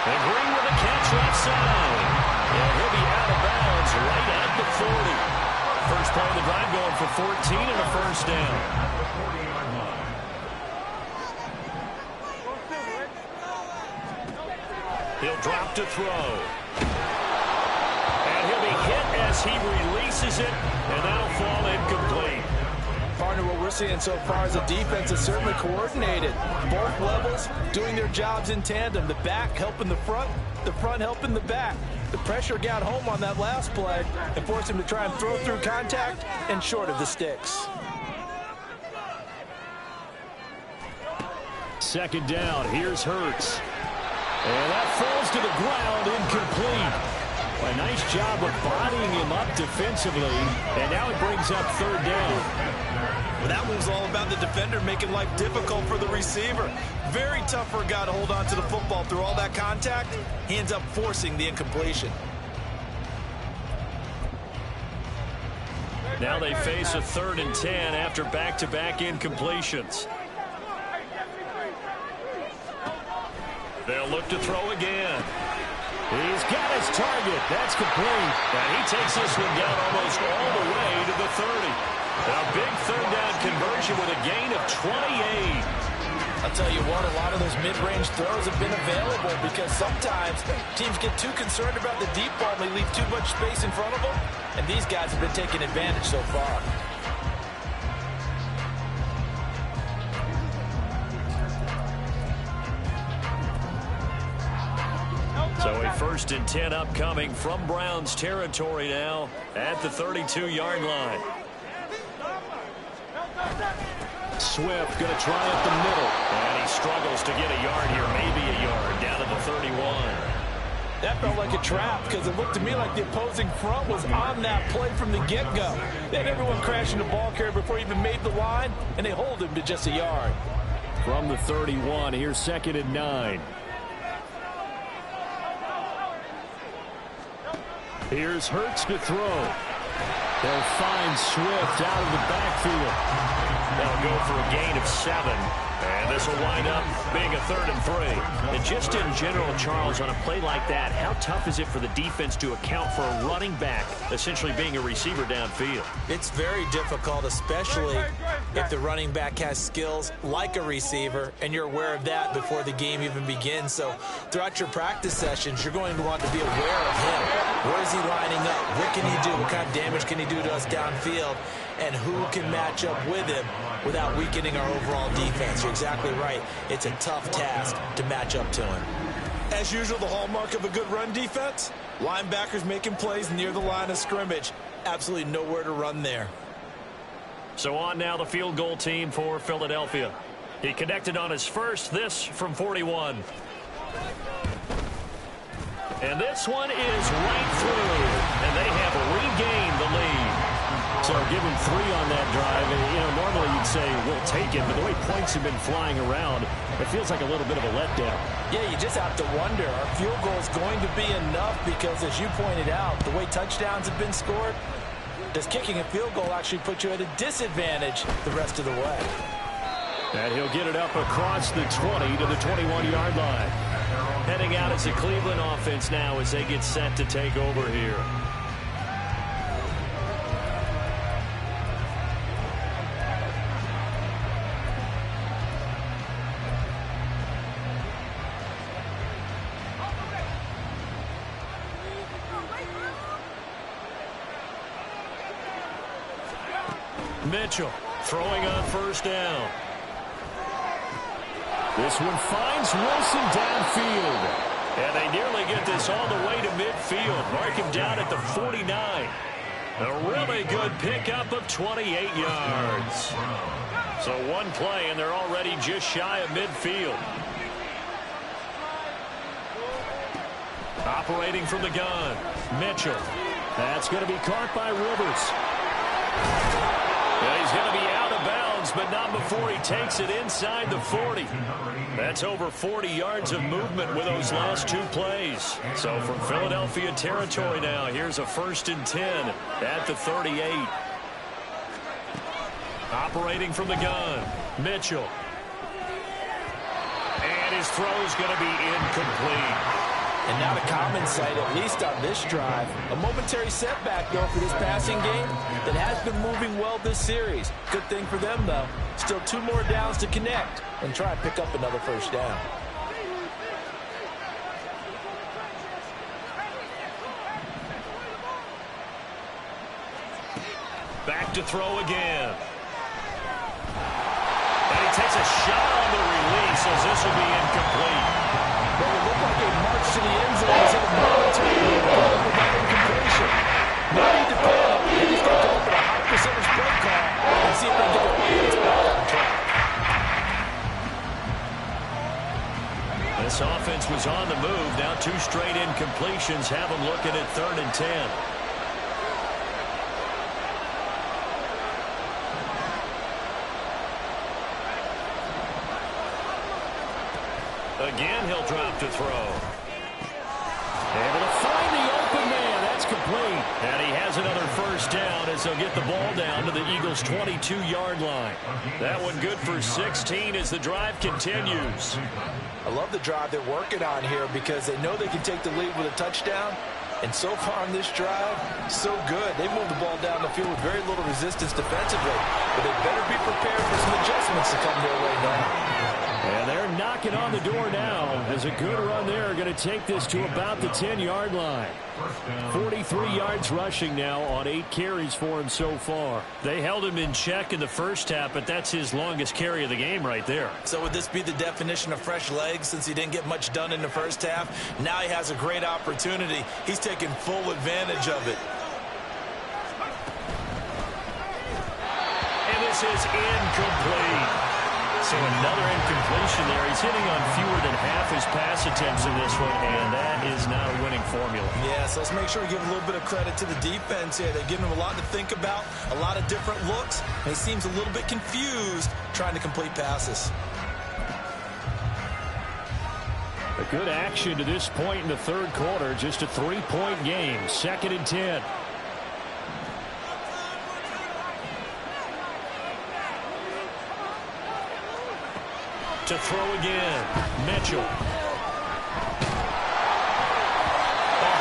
And Green with a catch left side. And he'll be out of bounds right at the 40. First play of the drive going for 14 and a first down. He'll drop to throw. And he'll be hit as he releases it. And that'll fall incomplete. Partner, what we're seeing so far is the defense is certainly coordinated. Both levels doing their jobs in tandem. The back helping the front helping the back. The pressure got home on that last play and forced him to try and throw through contact and short of the sticks. Second down, here's Hurts. And that falls to the ground, incomplete. A nice job of bodying him up defensively, and now it brings up third down. Well, that one's all about the defender making life difficult for the receiver. Very tough for a guy to hold on to the football through all that contact. He ends up forcing the incompletion. Now they face a 3rd and 10 after back-to-back incompletions. They'll look to throw again. He's got his target. That's complete. And he takes this one down almost all the way to the 30. A big third down conversion with a gain of 28. I'll tell you what, a lot of those mid-range throws have been available because sometimes teams get too concerned about the deep ball and they leave too much space in front of them. And these guys have been taking advantage so far. So a 1st and 10 upcoming from Browns territory now at the 32-yard line. Swift going to try up the middle. And he struggles to get a yard here, maybe a yard, down to the 31. That felt like a trap because it looked to me like the opposing front was on that play from the get-go. They had everyone crashing the ball carrier before he even made the line, and they hold him to just a yard. From the 31, here's 2nd and 9. Here's Hurts to throw. They'll find Swift out of the backfield. They'll go for a gain of 7. And this will wind up being a 3rd and 3. And just in general, Charles, on a play like that, how tough is it for the defense to account for a running back essentially being a receiver downfield? It's very difficult, especially if the running back has skills like a receiver, and you're aware of that before the game even begins. So throughout your practice sessions, you're going to want to be aware of him. Where is he lining up? What can he do? What kind of damage can he do to us downfield? And who can match up with him without weakening our overall defense? You're exactly right. It's a tough task to match up to him. As usual, the hallmark of a good run defense, linebackers making plays near the line of scrimmage. Absolutely nowhere to run there. So on now the field goal team for Philadelphia. He connected on his first, this from 41. And this one is right through. And they have regained the lead. So give him 3 on that drive. And, you know, normally you'd say, we'll take it. But the way points have been flying around, it feels like a little bit of a letdown. Yeah, you just have to wonder, are field goals going to be enough? Because as you pointed out, the way touchdowns have been scored, does kicking a field goal actually put you at a disadvantage the rest of the way? And he'll get it up across the 20 to the 21-yard line. Heading out as the Cleveland offense now as they get set to take over here. Mitchell throwing on first down. This one finds Wilson downfield. And they nearly get this all the way to midfield. Mark him down at the 49. A really good pickup of 28 yards. So one play, and they're already just shy of midfield. Operating from the gun, Mitchell. That's going to be caught by Rivers. And he's going to be out of bounds, but not before he takes it inside the 40. That's over 40 yards of movement with those last 2 plays. So from Philadelphia territory now, here's a 1st and 10 at the 38. Operating from the gun, Mitchell. And his throw's going to be incomplete. And now the common sight, at least on this drive, a momentary setback, though, for this passing game that has been moving well this series. Good thing for them, though. Still 2 more downs to connect and try and pick up another first down. Back to throw again. And he takes a shot on the release as this will be incomplete. Well, it looked like a march to the end zone instead of able to go with that incompletion. No need to panic. They just got to go with a high percentage play call and see if they can get their offense back on track. This offense was on the move. Now 2 straight incompletions have them looking at 3rd and 10. Again, he'll drop to throw. Able to find the open man. That's complete. And he has another first down as they'll get the ball down to the Eagles' 22-yard line. That one good for 16 as the drive continues. I love the drive they're working on here because they know they can take the lead with a touchdown. And so far on this drive, so good. They moved the ball down the field with very little resistance defensively. But they better be prepared for some adjustments to come their way now. And they're knocking on the door now as a good run there. Going to take this to about the 10-yard line. 43 yards rushing now on 8 carries for him so far. They held him in check in the first half, but that's his longest carry of the game right there. So would this be the definition of fresh legs since he didn't get much done in the first half? Now he has a great opportunity. He's taking full advantage of it. And this is incomplete. So another incompletion there. He's hitting on fewer than half his pass attempts in this one, and that is not a winning formula. Yeah, so let's make sure we give a little bit of credit to the defense here. They've given him a lot to think about, a lot of different looks, and he seems a little bit confused trying to complete passes. A good action to this point in the third quarter. Just a 3-point game. 2nd and 10. To throw again. Mitchell. A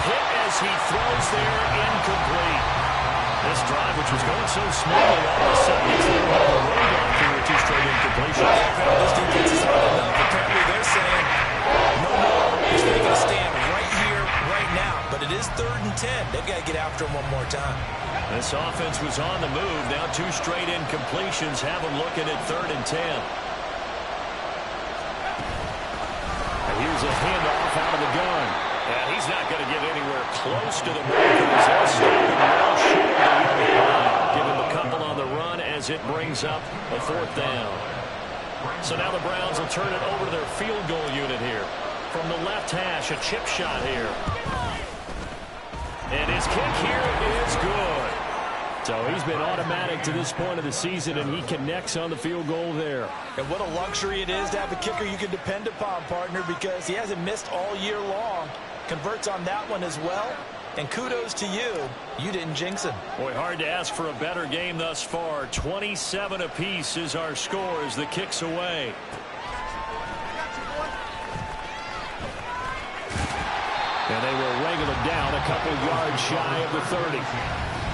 hit as he throws there. Incomplete. This drive, which was going so smoothly, all of a sudden it's like a run through with 2 straight incompletions. This defense is hard enough. Apparently they're saying no more. He's going to stand right here, right now. But it is 3rd and 10. They've got to get after him one more time. This offense was on the move. Now 2 straight incompletions have them looking at 3rd and 10. Here's a handoff out of the gun. And he's not going to get anywhere close to the markers. They'll stop him well short of the yellow line. Give him a couple on the run as it brings up a 4th down. So now the Browns will turn it over to their field goal unit here. From the left hash, a chip shot here. And his kick here is good. So he's been automatic to this point of the season, and he connects on the field goal there. And what a luxury it is to have a kicker you can depend upon, partner, because he hasn't missed all year long. Converts on that one as well. And kudos to you. You didn't jinx him. Boy, hard to ask for a better game thus far. 27 apiece is our score as the kick's away. And they will wrangle him down a couple yards shy of the 30.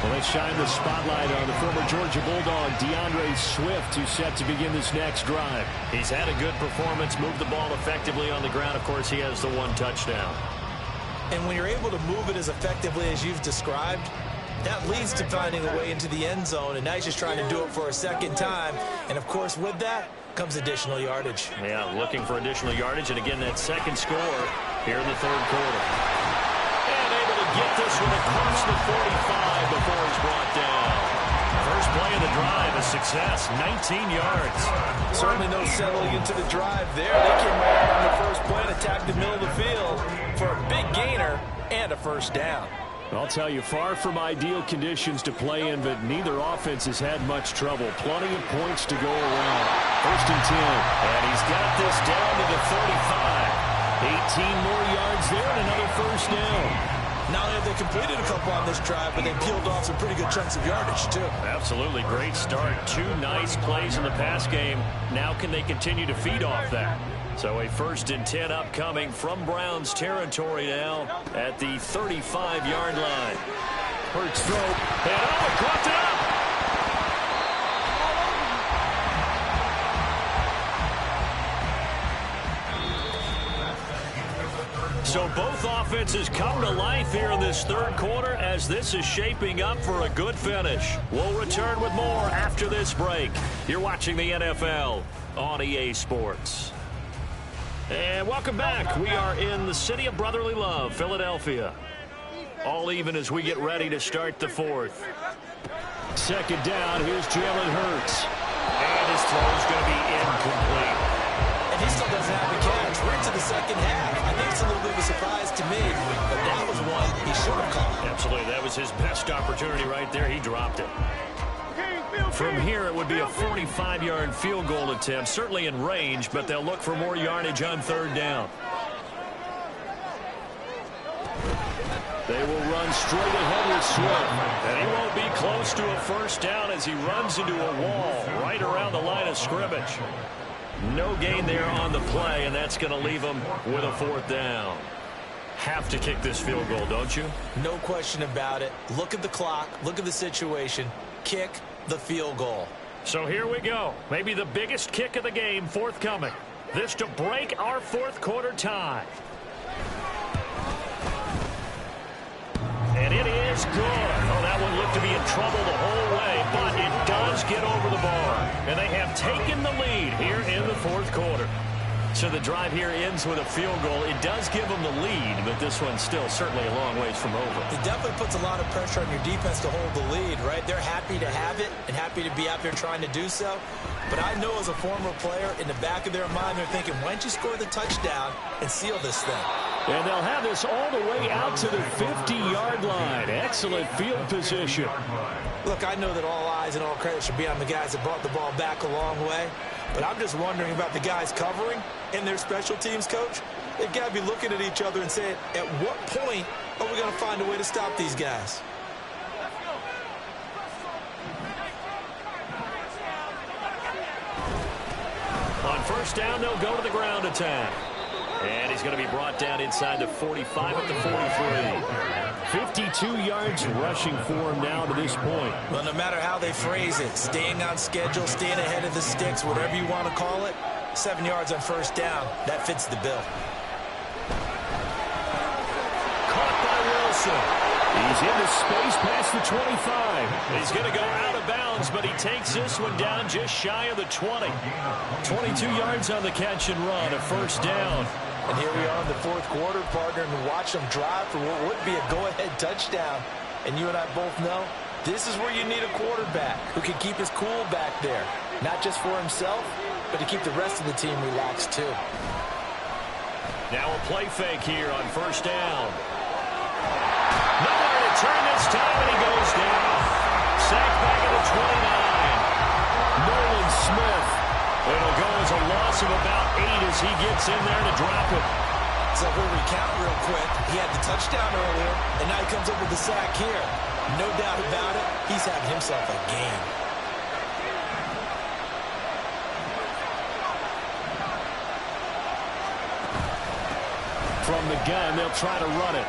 Well, they shine the spotlight on the former Georgia Bulldog, DeAndre Swift, who's set to begin this next drive. He's had a good performance, moved the ball effectively on the ground. Of course, he has the 1 touchdown. And when you're able to move it as effectively as you've described, that leads to finding a way into the end zone. And now he's just trying to do it for a second time. And, of course, with that comes additional yardage. Yeah, looking for additional yardage. And, again, that second score here in the third quarter. And able to get this one across the 45 before he's brought down. First play of the drive, a success, 19 yards. Certainly no settling into the drive there. They came right out on the first play and attacked the middle of the field for a big gainer and a first down. I'll tell you, far from ideal conditions to play in, but neither offense has had much trouble. Plenty of points to go around. 1st and 10. And he's got this down to the 35. 18 more yards there and another first down. Not only have they completed a couple on this drive, but they peeled off some pretty good chunks of yardage, too. Absolutely. Great start. 2 nice plays in the pass game. Now can they continue to feed off that? So a 1st and 10 upcoming from Browns territory now at the 35-yard line. Hurts throw. And caught it up. So both offenses come to life here in this third quarter as this is shaping up for a good finish. We'll return with more after this break. You're watching the NFL on EA Sports. And welcome back. We are in the city of brotherly love, Philadelphia. All even as we get ready to start the fourth. Second down, here's Jalen Hurts. And his throw is going to be incomplete. And he still doesn't have a catch. We're into the second half. I think it's a little bit of a surprise to me, but that was one he should have caught. Absolutely, that was his best opportunity right there. He dropped it. From here, it would be a 45-yard field goal attempt, certainly in range, but they'll look for more yardage on third down. They will run straight ahead with Swift, and he won't be close to a first down as he runs into a wall right around the line of scrimmage. No gain there on the play, and that's going to leave him with a fourth down. Have to kick this field goal, don't you? No question about it. Look at the clock. Look at the situation. Kick the field goal. So here we go. Maybe the biggest kick of the game forthcoming. This to break our fourth quarter tie. And it is good. Oh, that one looked to be in trouble the whole way, but it does get over the bar. And they have taken the lead here in the fourth quarter. So the drive here ends with a field goal. It does give them the lead, but this one's still certainly a long ways from over. It definitely puts a lot of pressure on your defense to hold the lead, right? They're happy to have it and happy to be out there trying to do so. But I know as a former player, in the back of their mind, they're thinking, why don't you score the touchdown and seal this thing? And they'll have this all the way out to the 50-yard line. Excellent field position. Look, I know that all eyes and all credit should be on the guys that brought the ball back a long way. But I'm just wondering about the guys covering and their special teams coach. They've got to be looking at each other and saying, at what point are we going to find a way to stop these guys? On first down, they'll go to the ground attack. And he's going to be brought down inside the 45 at the 43. 52 yards rushing for him now to this point. Well, no matter how they phrase it, staying on schedule, staying ahead of the sticks, whatever you want to call it, 7 yards on first down, that fits the bill. Caught by Wilson. He's into space past the 25. He's going to go out of bounds, but he takes this one down just shy of the 20. 22 yards on the catch and run, a first down. And here we are in the fourth quarter, partner, and watch them drive for what would be a go-ahead touchdown. And you and I both know this is where you need a quarterback who can keep his cool back there, not just for himself, but to keep the rest of the team relaxed too. Now a play fake here on first down. Nowhere to turn this time, and he goes down. Sacked back at the 29. Nolan Smith. It'll go as a loss of about 8 as he gets in there to drop it. So we'll recount real quick. He had the touchdown earlier, and now he comes up with the sack here. No doubt about it, he's having himself a game. From the gun, they'll try to run it.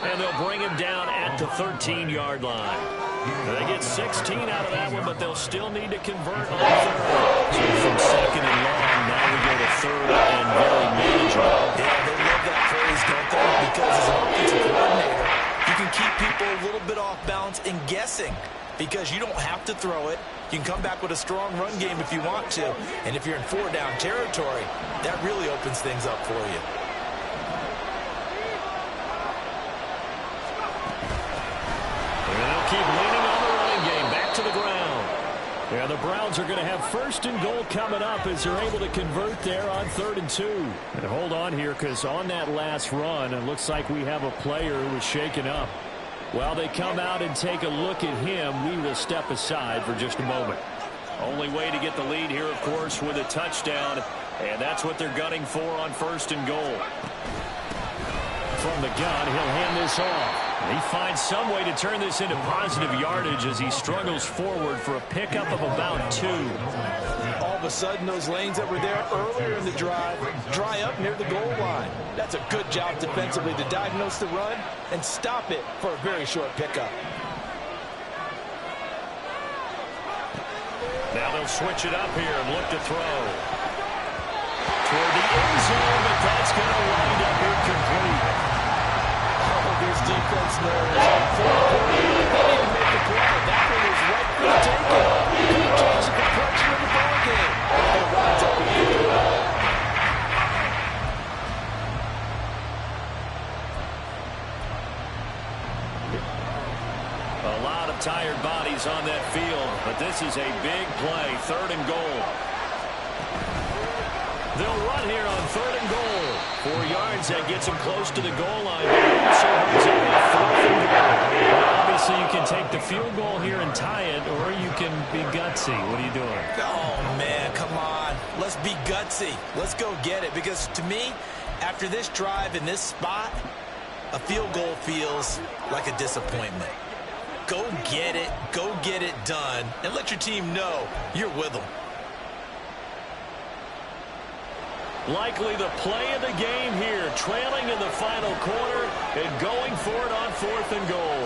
And they'll bring him down at the 13-yard line. They get 16 out of that one, but they'll still need to convert on third. So from second and long, now we go to third and very manageable. Yeah, they love that phrase, don't they? Because as an offensive coordinator, you can keep people a little bit off balance and guessing because you don't have to throw it. You can come back with a strong run game if you want to. And if you're in 4-down territory, that really opens things up for you. Keep leaning on the running game. Back to the ground. Yeah, the Browns are going to have first and goal coming up as they're able to convert there on 3rd and 2. And hold on here because on that last run, it looks like we have a player who was shaken up. While they come out and take a look at him, we will step aside for just a moment. Only way to get the lead here, of course, with a touchdown. And that's what they're gunning for on 1st and goal. From the gun, he'll hand this off. He finds some way to turn this into positive yardage as he struggles forward for a pickup of about 2. All of a sudden, those lanes that were there earlier in the drive dry up near the goal line. That's a good job defensively to diagnose the run and stop it for a very short pickup. Now they'll switch it up here and look to throw. Toward the end zone, but that's going to wind up incomplete. This defense knows. They didn't make the play. That one was right for the taking. Could change the complexion of the ball game. And it winds up incomplete. A lot of tired bodies on that field, but this is a big play, 3rd and goal. They'll run here on 3rd and goal. 4 yards, that gets him close to the goal line. So it's only 4th and goal. Obviously, you can take the field goal here and tie it, or you can be gutsy. What are you doing? Oh, man, come on. Let's be gutsy. Let's go get it. Because to me, after this drive in this spot, a field goal feels like a disappointment. Go get it. Go get it done. And let your team know you're with them. Likely the play of the game here, trailing in the final quarter and going for it on 4th and goal.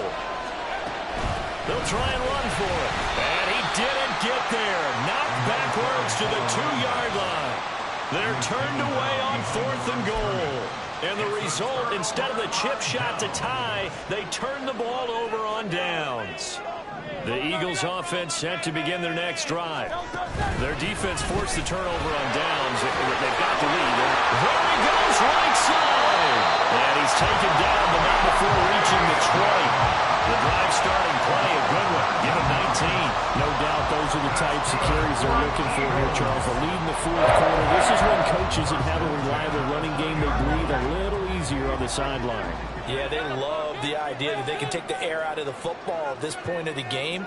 They'll try and run for it. And he didn't get there. Knocked backwards to the 2-yard line. They're turned away on 4th and goal. And the result, instead of the chip shot to tie, they turn the ball over on downs. The Eagles offense set to begin their next drive. Their defense forced the turnover on downs. They've got the lead. There he goes, right side. And he's taken down, but not before reaching the 20. The drive starting play, a good one. Give him 19. No doubt those are the types of carries they're looking for here, Charles. The lead in the 4th quarter. This is when coaches that have a reliable running game, they breathe a little easier on the sideline. Yeah, they love the idea that they can take the air out of the football at this point of the game.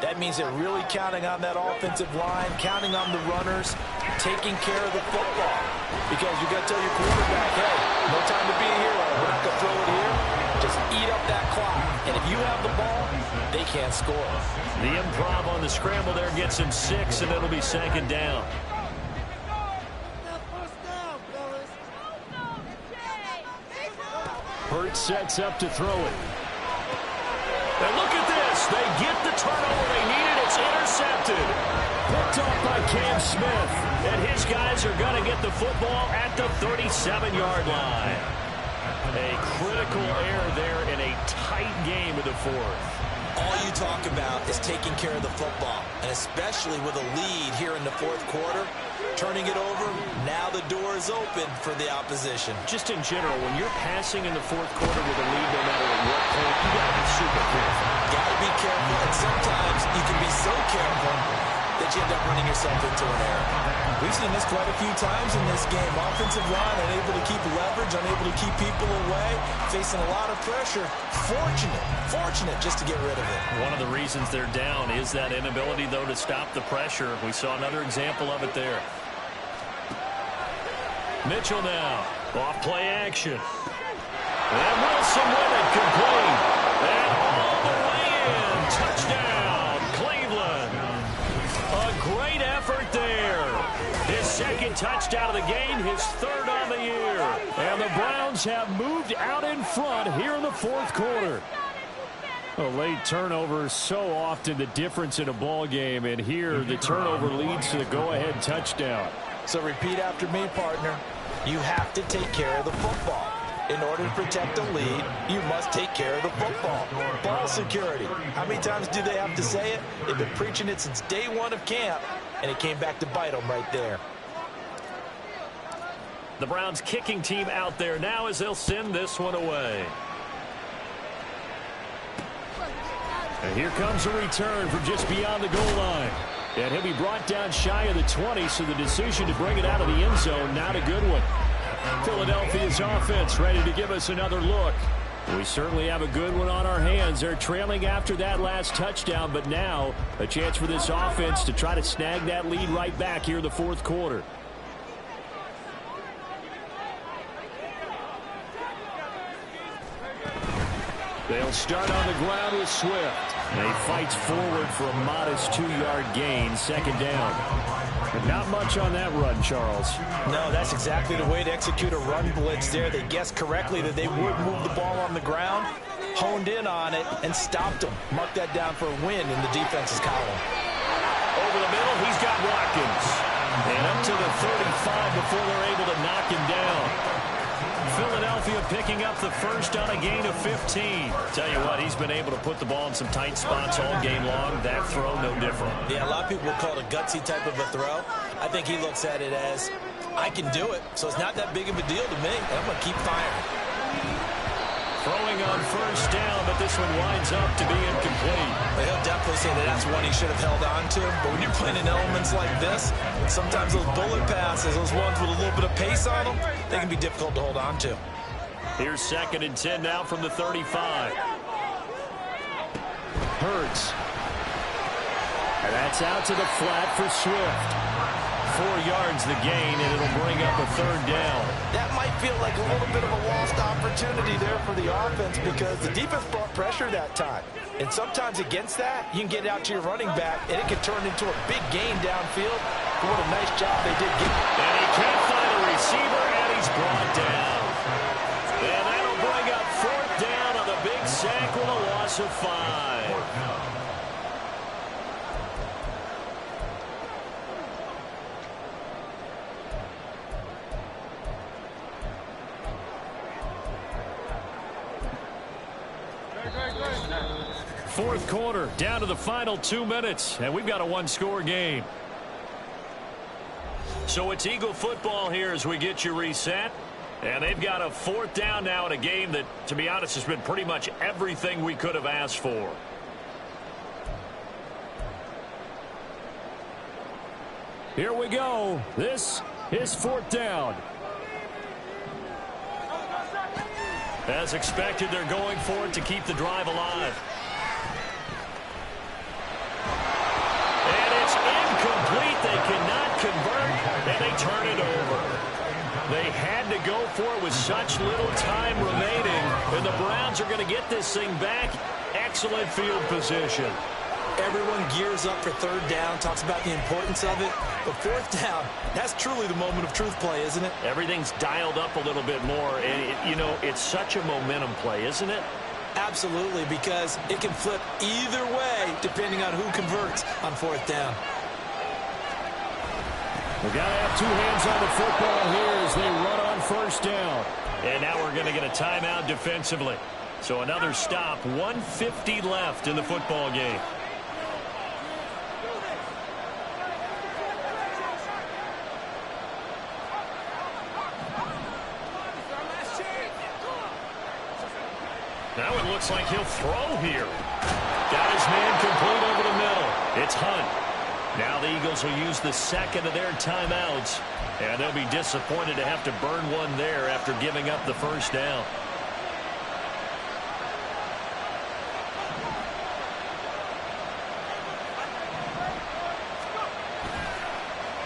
That means they're really counting on that offensive line, counting on the runners, taking care of the football. Because you got to tell your quarterback, hey, no time to be a hero. We're not going to throw it here. Just eat up that clock. And if you have the ball, they can't score. The improv on the scramble there gets him 6, and it'll be 2nd down. Hurts sets up to throw it. And look at this. They get the turnover they needed. It's intercepted. Picked off by Cam Smith. And his guys are going to get the football at the 37-yard line. A critical error there in a tight game of the 4th. All you talk about is taking care of the football, and especially with a lead here in the 4th quarter, turning it over, now the door is open for the opposition. Just in general, when you're passing in the 4th quarter with a lead, no matter at what point, you got to be super careful. Got to be careful, and sometimes you can be so careful that you end up running yourself into an error. We've seen this quite a few times in this game. Offensive line unable to keep leverage, unable to keep people away, facing a lot of pressure. Fortunate just to get rid of it. One of the reasons they're down is that inability, though, to stop the pressure. We saw another example of it there. Mitchell now, off play action. And Wilson with it, complete. And all the way in, touchdown, Cleveland. A great effort there. His 2nd touchdown of the game, his 3rd on the year. And the Browns have moved out in front here in the 4th quarter. A late turnover is so often the difference in a ball game, and here the turnover leads to the go-ahead touchdown. So repeat after me, partner. You have to take care of the football. In order to protect a lead, you must take care of the football. Ball security. How many times do they have to say it? They've been preaching it since day 1 of camp, and it came back to bite them right there. The Browns kicking team out there now as they'll send this one away. And here comes a return from just beyond the goal line. And he'll be brought down shy of the 20, so the decision to bring it out of the end zone, not a good one. Philadelphia's offense ready to give us another look. We certainly have a good one on our hands. They're trailing after that last touchdown, but now a chance for this offense to try to snag that lead right back here in the 4th quarter. They'll start on the ground with Swift. And he fights forward for a modest 2-yard gain, 2nd down. But not much on that run, Charles. No, that's exactly the way to execute a run blitz there. They guessed correctly that they would move the ball on the ground, honed in on it, and stopped them. Mark that down for a win in the defense's column. Over the middle, he's got Watkins. And up to the 35 before they're able to knock him down. Philadelphia picking up the 1st on a gain of 15. Tell you what, he's been able to put the ball in some tight spots all game long. That throw, no different. Yeah, a lot of people would call it a gutsy type of a throw. I think he looks at it as, I can do it, so it's not that big of a deal to me, and I'm going to keep firing. Throwing on first down, but this one winds up to be incomplete. Well, he'll definitely say that that's one he should have held on to. But when you're playing in elements like this, sometimes those bullet passes, those ones with a little bit of pace on them, they can be difficult to hold on to. Here's 2nd and 10 now from the 35. Hurts. And that's out to the flat for Swift. 4 yards the gain, and it'll bring up a 3rd down. That might feel like a little bit of a lost opportunity there for the offense because the defense brought pressure that time. And sometimes against that, you can get it out to your running back, and it can turn into a big gain downfield. But what a nice job they did get. And he can't find a receiver, and he's brought down. And that'll bring up 4th down on the big sack with a loss of 5. Fourth quarter, down to the final 2 minutes, and we've got a 1-score game. So it's Eagle football here as we get you reset. And they've got a 4th down now in a game that, to be honest, has been pretty much everything we could have asked for. Here we go. This is 4th down. As expected, they're going for it to keep the drive alive. And it's incomplete. They cannot convert, and they turn it over. They had to go for it with such little time remaining, and the Browns are going to get this thing back. Excellent field position. Everyone gears up for 3rd down, talks about the importance of it. But 4th down, that's truly the moment of truth play, isn't it? Everything's dialed up a little bit more, and, you know, it's such a momentum play, isn't it? Absolutely, because it can flip either way depending on who converts on 4th down. We got to have 2 hands on the football here as they run on 1st down. And now we're going to get a timeout defensively. So another stop, 1:50 left in the football game. Now it looks like he'll throw here. Got his man complete over the middle. It's Hunt. Now the Eagles will use the 2nd of their timeouts, and they'll be disappointed to have to burn one there after giving up the 1st down.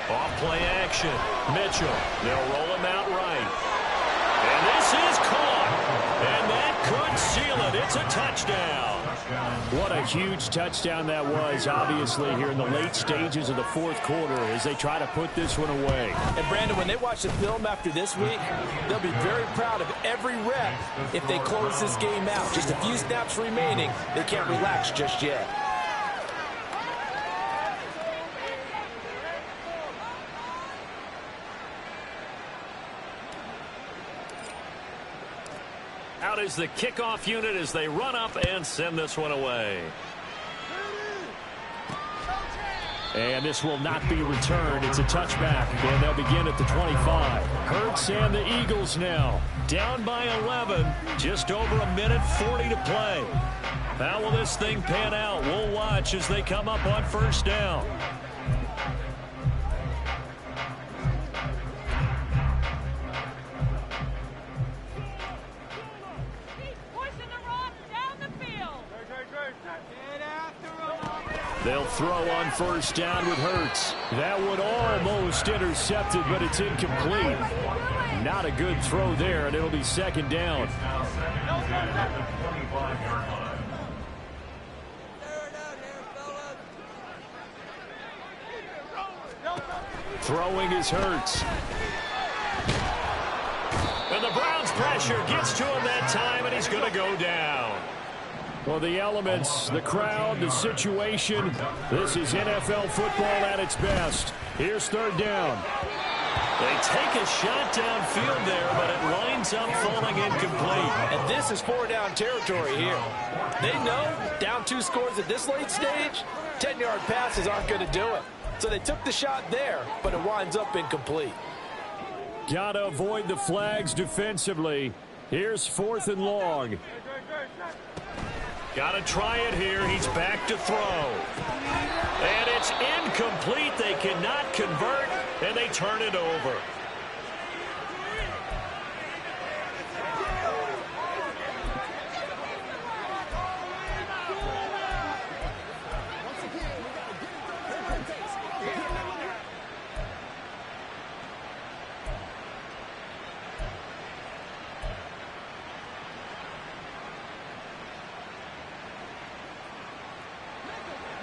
Off play action. Mitchell. They'll roll him out right. And this is caught. And that could seal it. It's a touchdown. What a huge touchdown that was, obviously, here in the late stages of the 4th quarter as they try to put this one away. And, Brandon, when they watch the film after this week, they'll be very proud of every rep if they close this game out. Just a few snaps remaining. They can't relax just yet. Out is the kickoff unit as they run up and send this one away. And this will not be returned. It's a touchback, and they'll begin at the 25. Hurts and the Eagles now down by 11. Just over 1:40 to play. How will this thing pan out? We'll watch as they come up on 1st down. They'll throw on 1st down with Hurts. That one almost intercepted, but it's incomplete. Not a good throw there, and it'll be 2nd down. Throwing is Hurts. And the Browns' pressure gets to him that time, and he's going to go down. Well, the elements, the crowd, the situation, this is NFL football at its best. Here's 3rd down. They take a shot downfield there, but it winds up falling incomplete. And this is 4-down territory here. They know down 2 scores at this late stage, 10-yard passes aren't going to do it. So they took the shot there, but it winds up incomplete. Got to avoid the flags defensively. Here's 4th and long. Got to try it here. He's back to throw. And it's incomplete. They cannot convert, and they turn it over.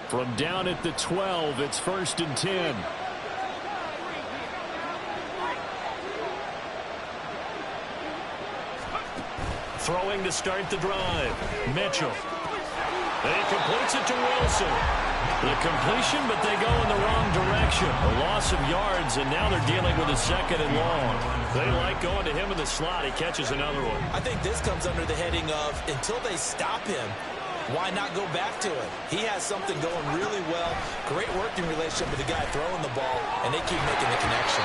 From down at the 12, it's 1st and 10. Throwing to start the drive. Mitchell. He completes it to Wilson. The completion, but they go in the wrong direction. A loss of yards, and now they're dealing with a 2nd and long. They like going to him in the slot. He catches another one. I think this comes under the heading of until they stop him, why not go back to it? He has something going really well. Great working relationship with the guy throwing the ball, and they keep making the connection.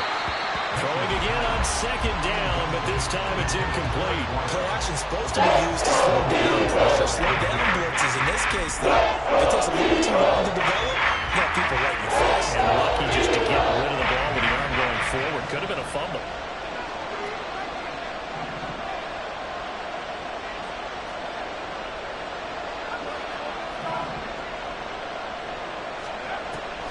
Throwing again on 2nd down, but this time it's incomplete. Play action's supposed to be used to slow down pressure, slow down blitzes. In this case, though, if it takes a little too long to develop, you got people right in your face. And lucky just to get rid of the ball with the arm going forward. Could have been a fumble.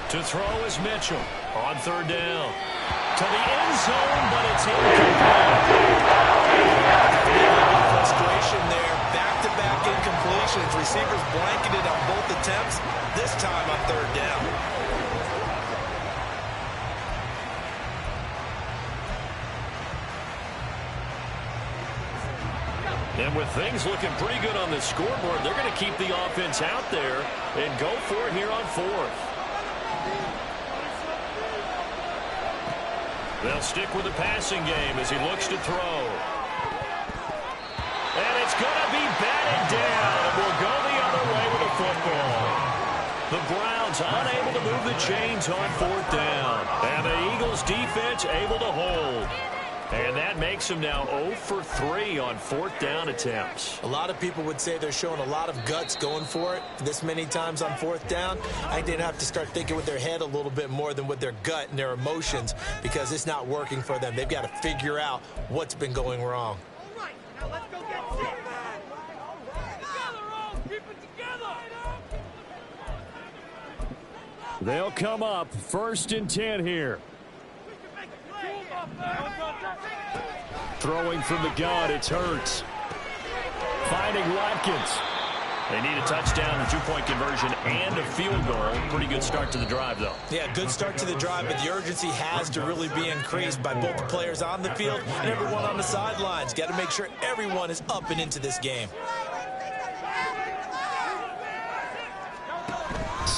To throw is Mitchell on 3rd down. To the end zone, but it's incomplete. Frustration there. Back-to-back incompletions. Receivers blanketed on both attempts. This time on 3rd down. And with things looking pretty good on the scoreboard, they're going to keep the offense out there and go for it here on 4th. They'll stick with the passing game as he looks to throw. And it's going to be batted down, and we'll go the other way with the football. The Browns unable to move the chains on 4th down. And the Eagles defense able to hold. And that makes them now 0 for 3 on 4th down attempts. A lot of people would say they're showing a lot of guts going for it this many times on 4th down. I think they'd have to start thinking with their head a little bit more than with their gut and their emotions because it's not working for them. They've got to figure out what's been going wrong. All right, now let's go get set. Together, all. Keep it together. They'll come up 1st and 10 here. Throwing from the gun, it's Hurts. Finding Watkins. They need a touchdown, a 2-point conversion, and a field goal. Pretty good start to the drive, though. Yeah, good start to the drive, but the urgency has to really be increased by both the players on the field and everyone on the sidelines. Got to make sure everyone is up and into this game.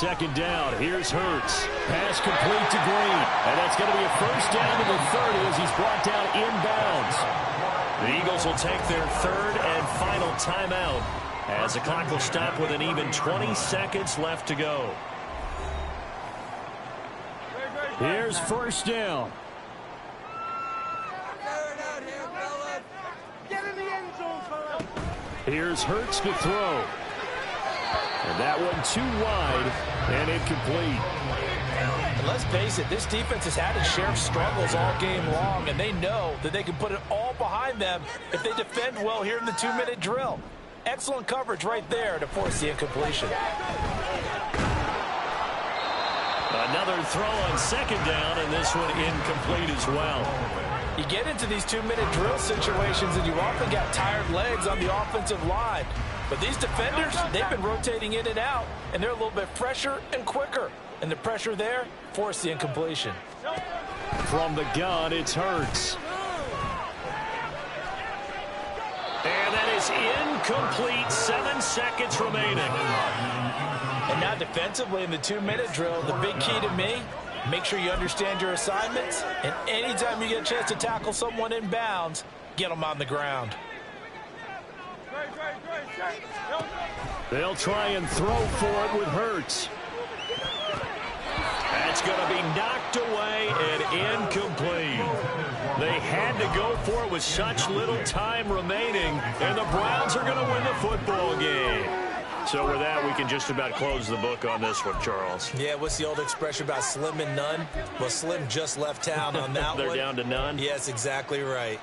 2nd down, here's Hurts. Pass complete to Green. And that's going to be a 1st down to the 30 as he's brought down inbounds. The Eagles will take their 3rd and final timeout as the clock will stop with an even 20 seconds left to go. Here's 1st down. Here's Hurts to throw. And that one too wide and incomplete. And let's face it, this defense has had its share of struggles all game long, and they know that they can put it all behind them if they defend well here in the 2-minute drill. Excellent coverage right there to force the incompletion. Another throw on 2nd down, and this one incomplete as well. You get into these 2-minute drill situations, and you often got tired legs on the offensive line. But these defenders, they've been rotating in and out, and they're a little bit fresher and quicker. And the pressure there forced the incompletion. From the gun, it's Hurts. And that is incomplete. 7 seconds remaining. And now defensively in the 2-minute drill, the big key to me, make sure you understand your assignments. And anytime you get a chance to tackle someone in bounds, get them on the ground. They'll try and throw for it with Hurts. That's going to be knocked away and incomplete. They had to go for it with such little time remaining, and the Browns are going to win the football game. So with that, we can just about close the book on this one, Charles. Yeah, what's the old expression about slim and none? Well, Slim just left town on that They're one. down to none? Yes, exactly right.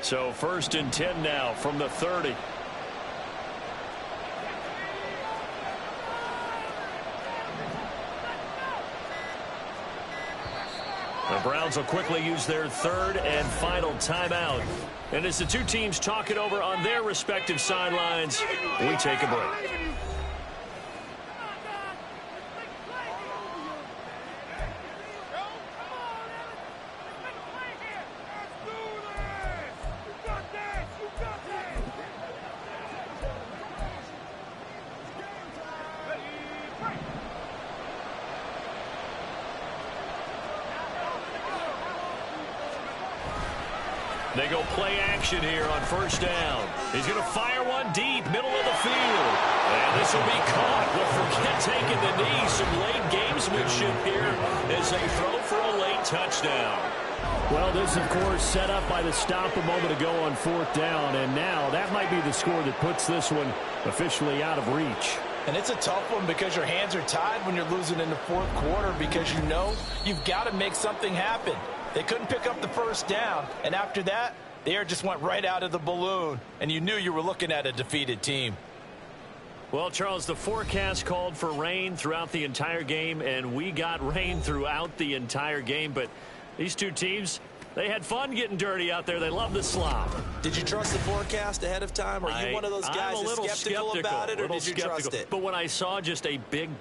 So 1st and 10 now from the 30. The Browns will quickly use their 3rd and final timeout. And as the two teams talk it over on their respective sidelines, we take a break. They go play action here on 1st down. He's going to fire one deep, middle of the field. And this will be caught. But forget taking the knee. Some late gamesmanship here as they throw for a late touchdown. Well, this, of course, set up by the stop a moment ago on 4th down. And now that might be the score that puts this one officially out of reach. And it's a tough one because your hands are tied when you're losing in the 4th quarter because you know you've got to make something happen. They couldn't pick up the 1st down, and after that, the air just went right out of the balloon, and you knew you were looking at a defeated team. Well, Charles, the forecast called for rain throughout the entire game, and we got rain throughout the entire game. But these two teams, they had fun getting dirty out there. They love the slop. Did you trust the forecast ahead of time? Are you one of those guys I'm a that's little skeptical about it, or did you trust it? But when I saw just a big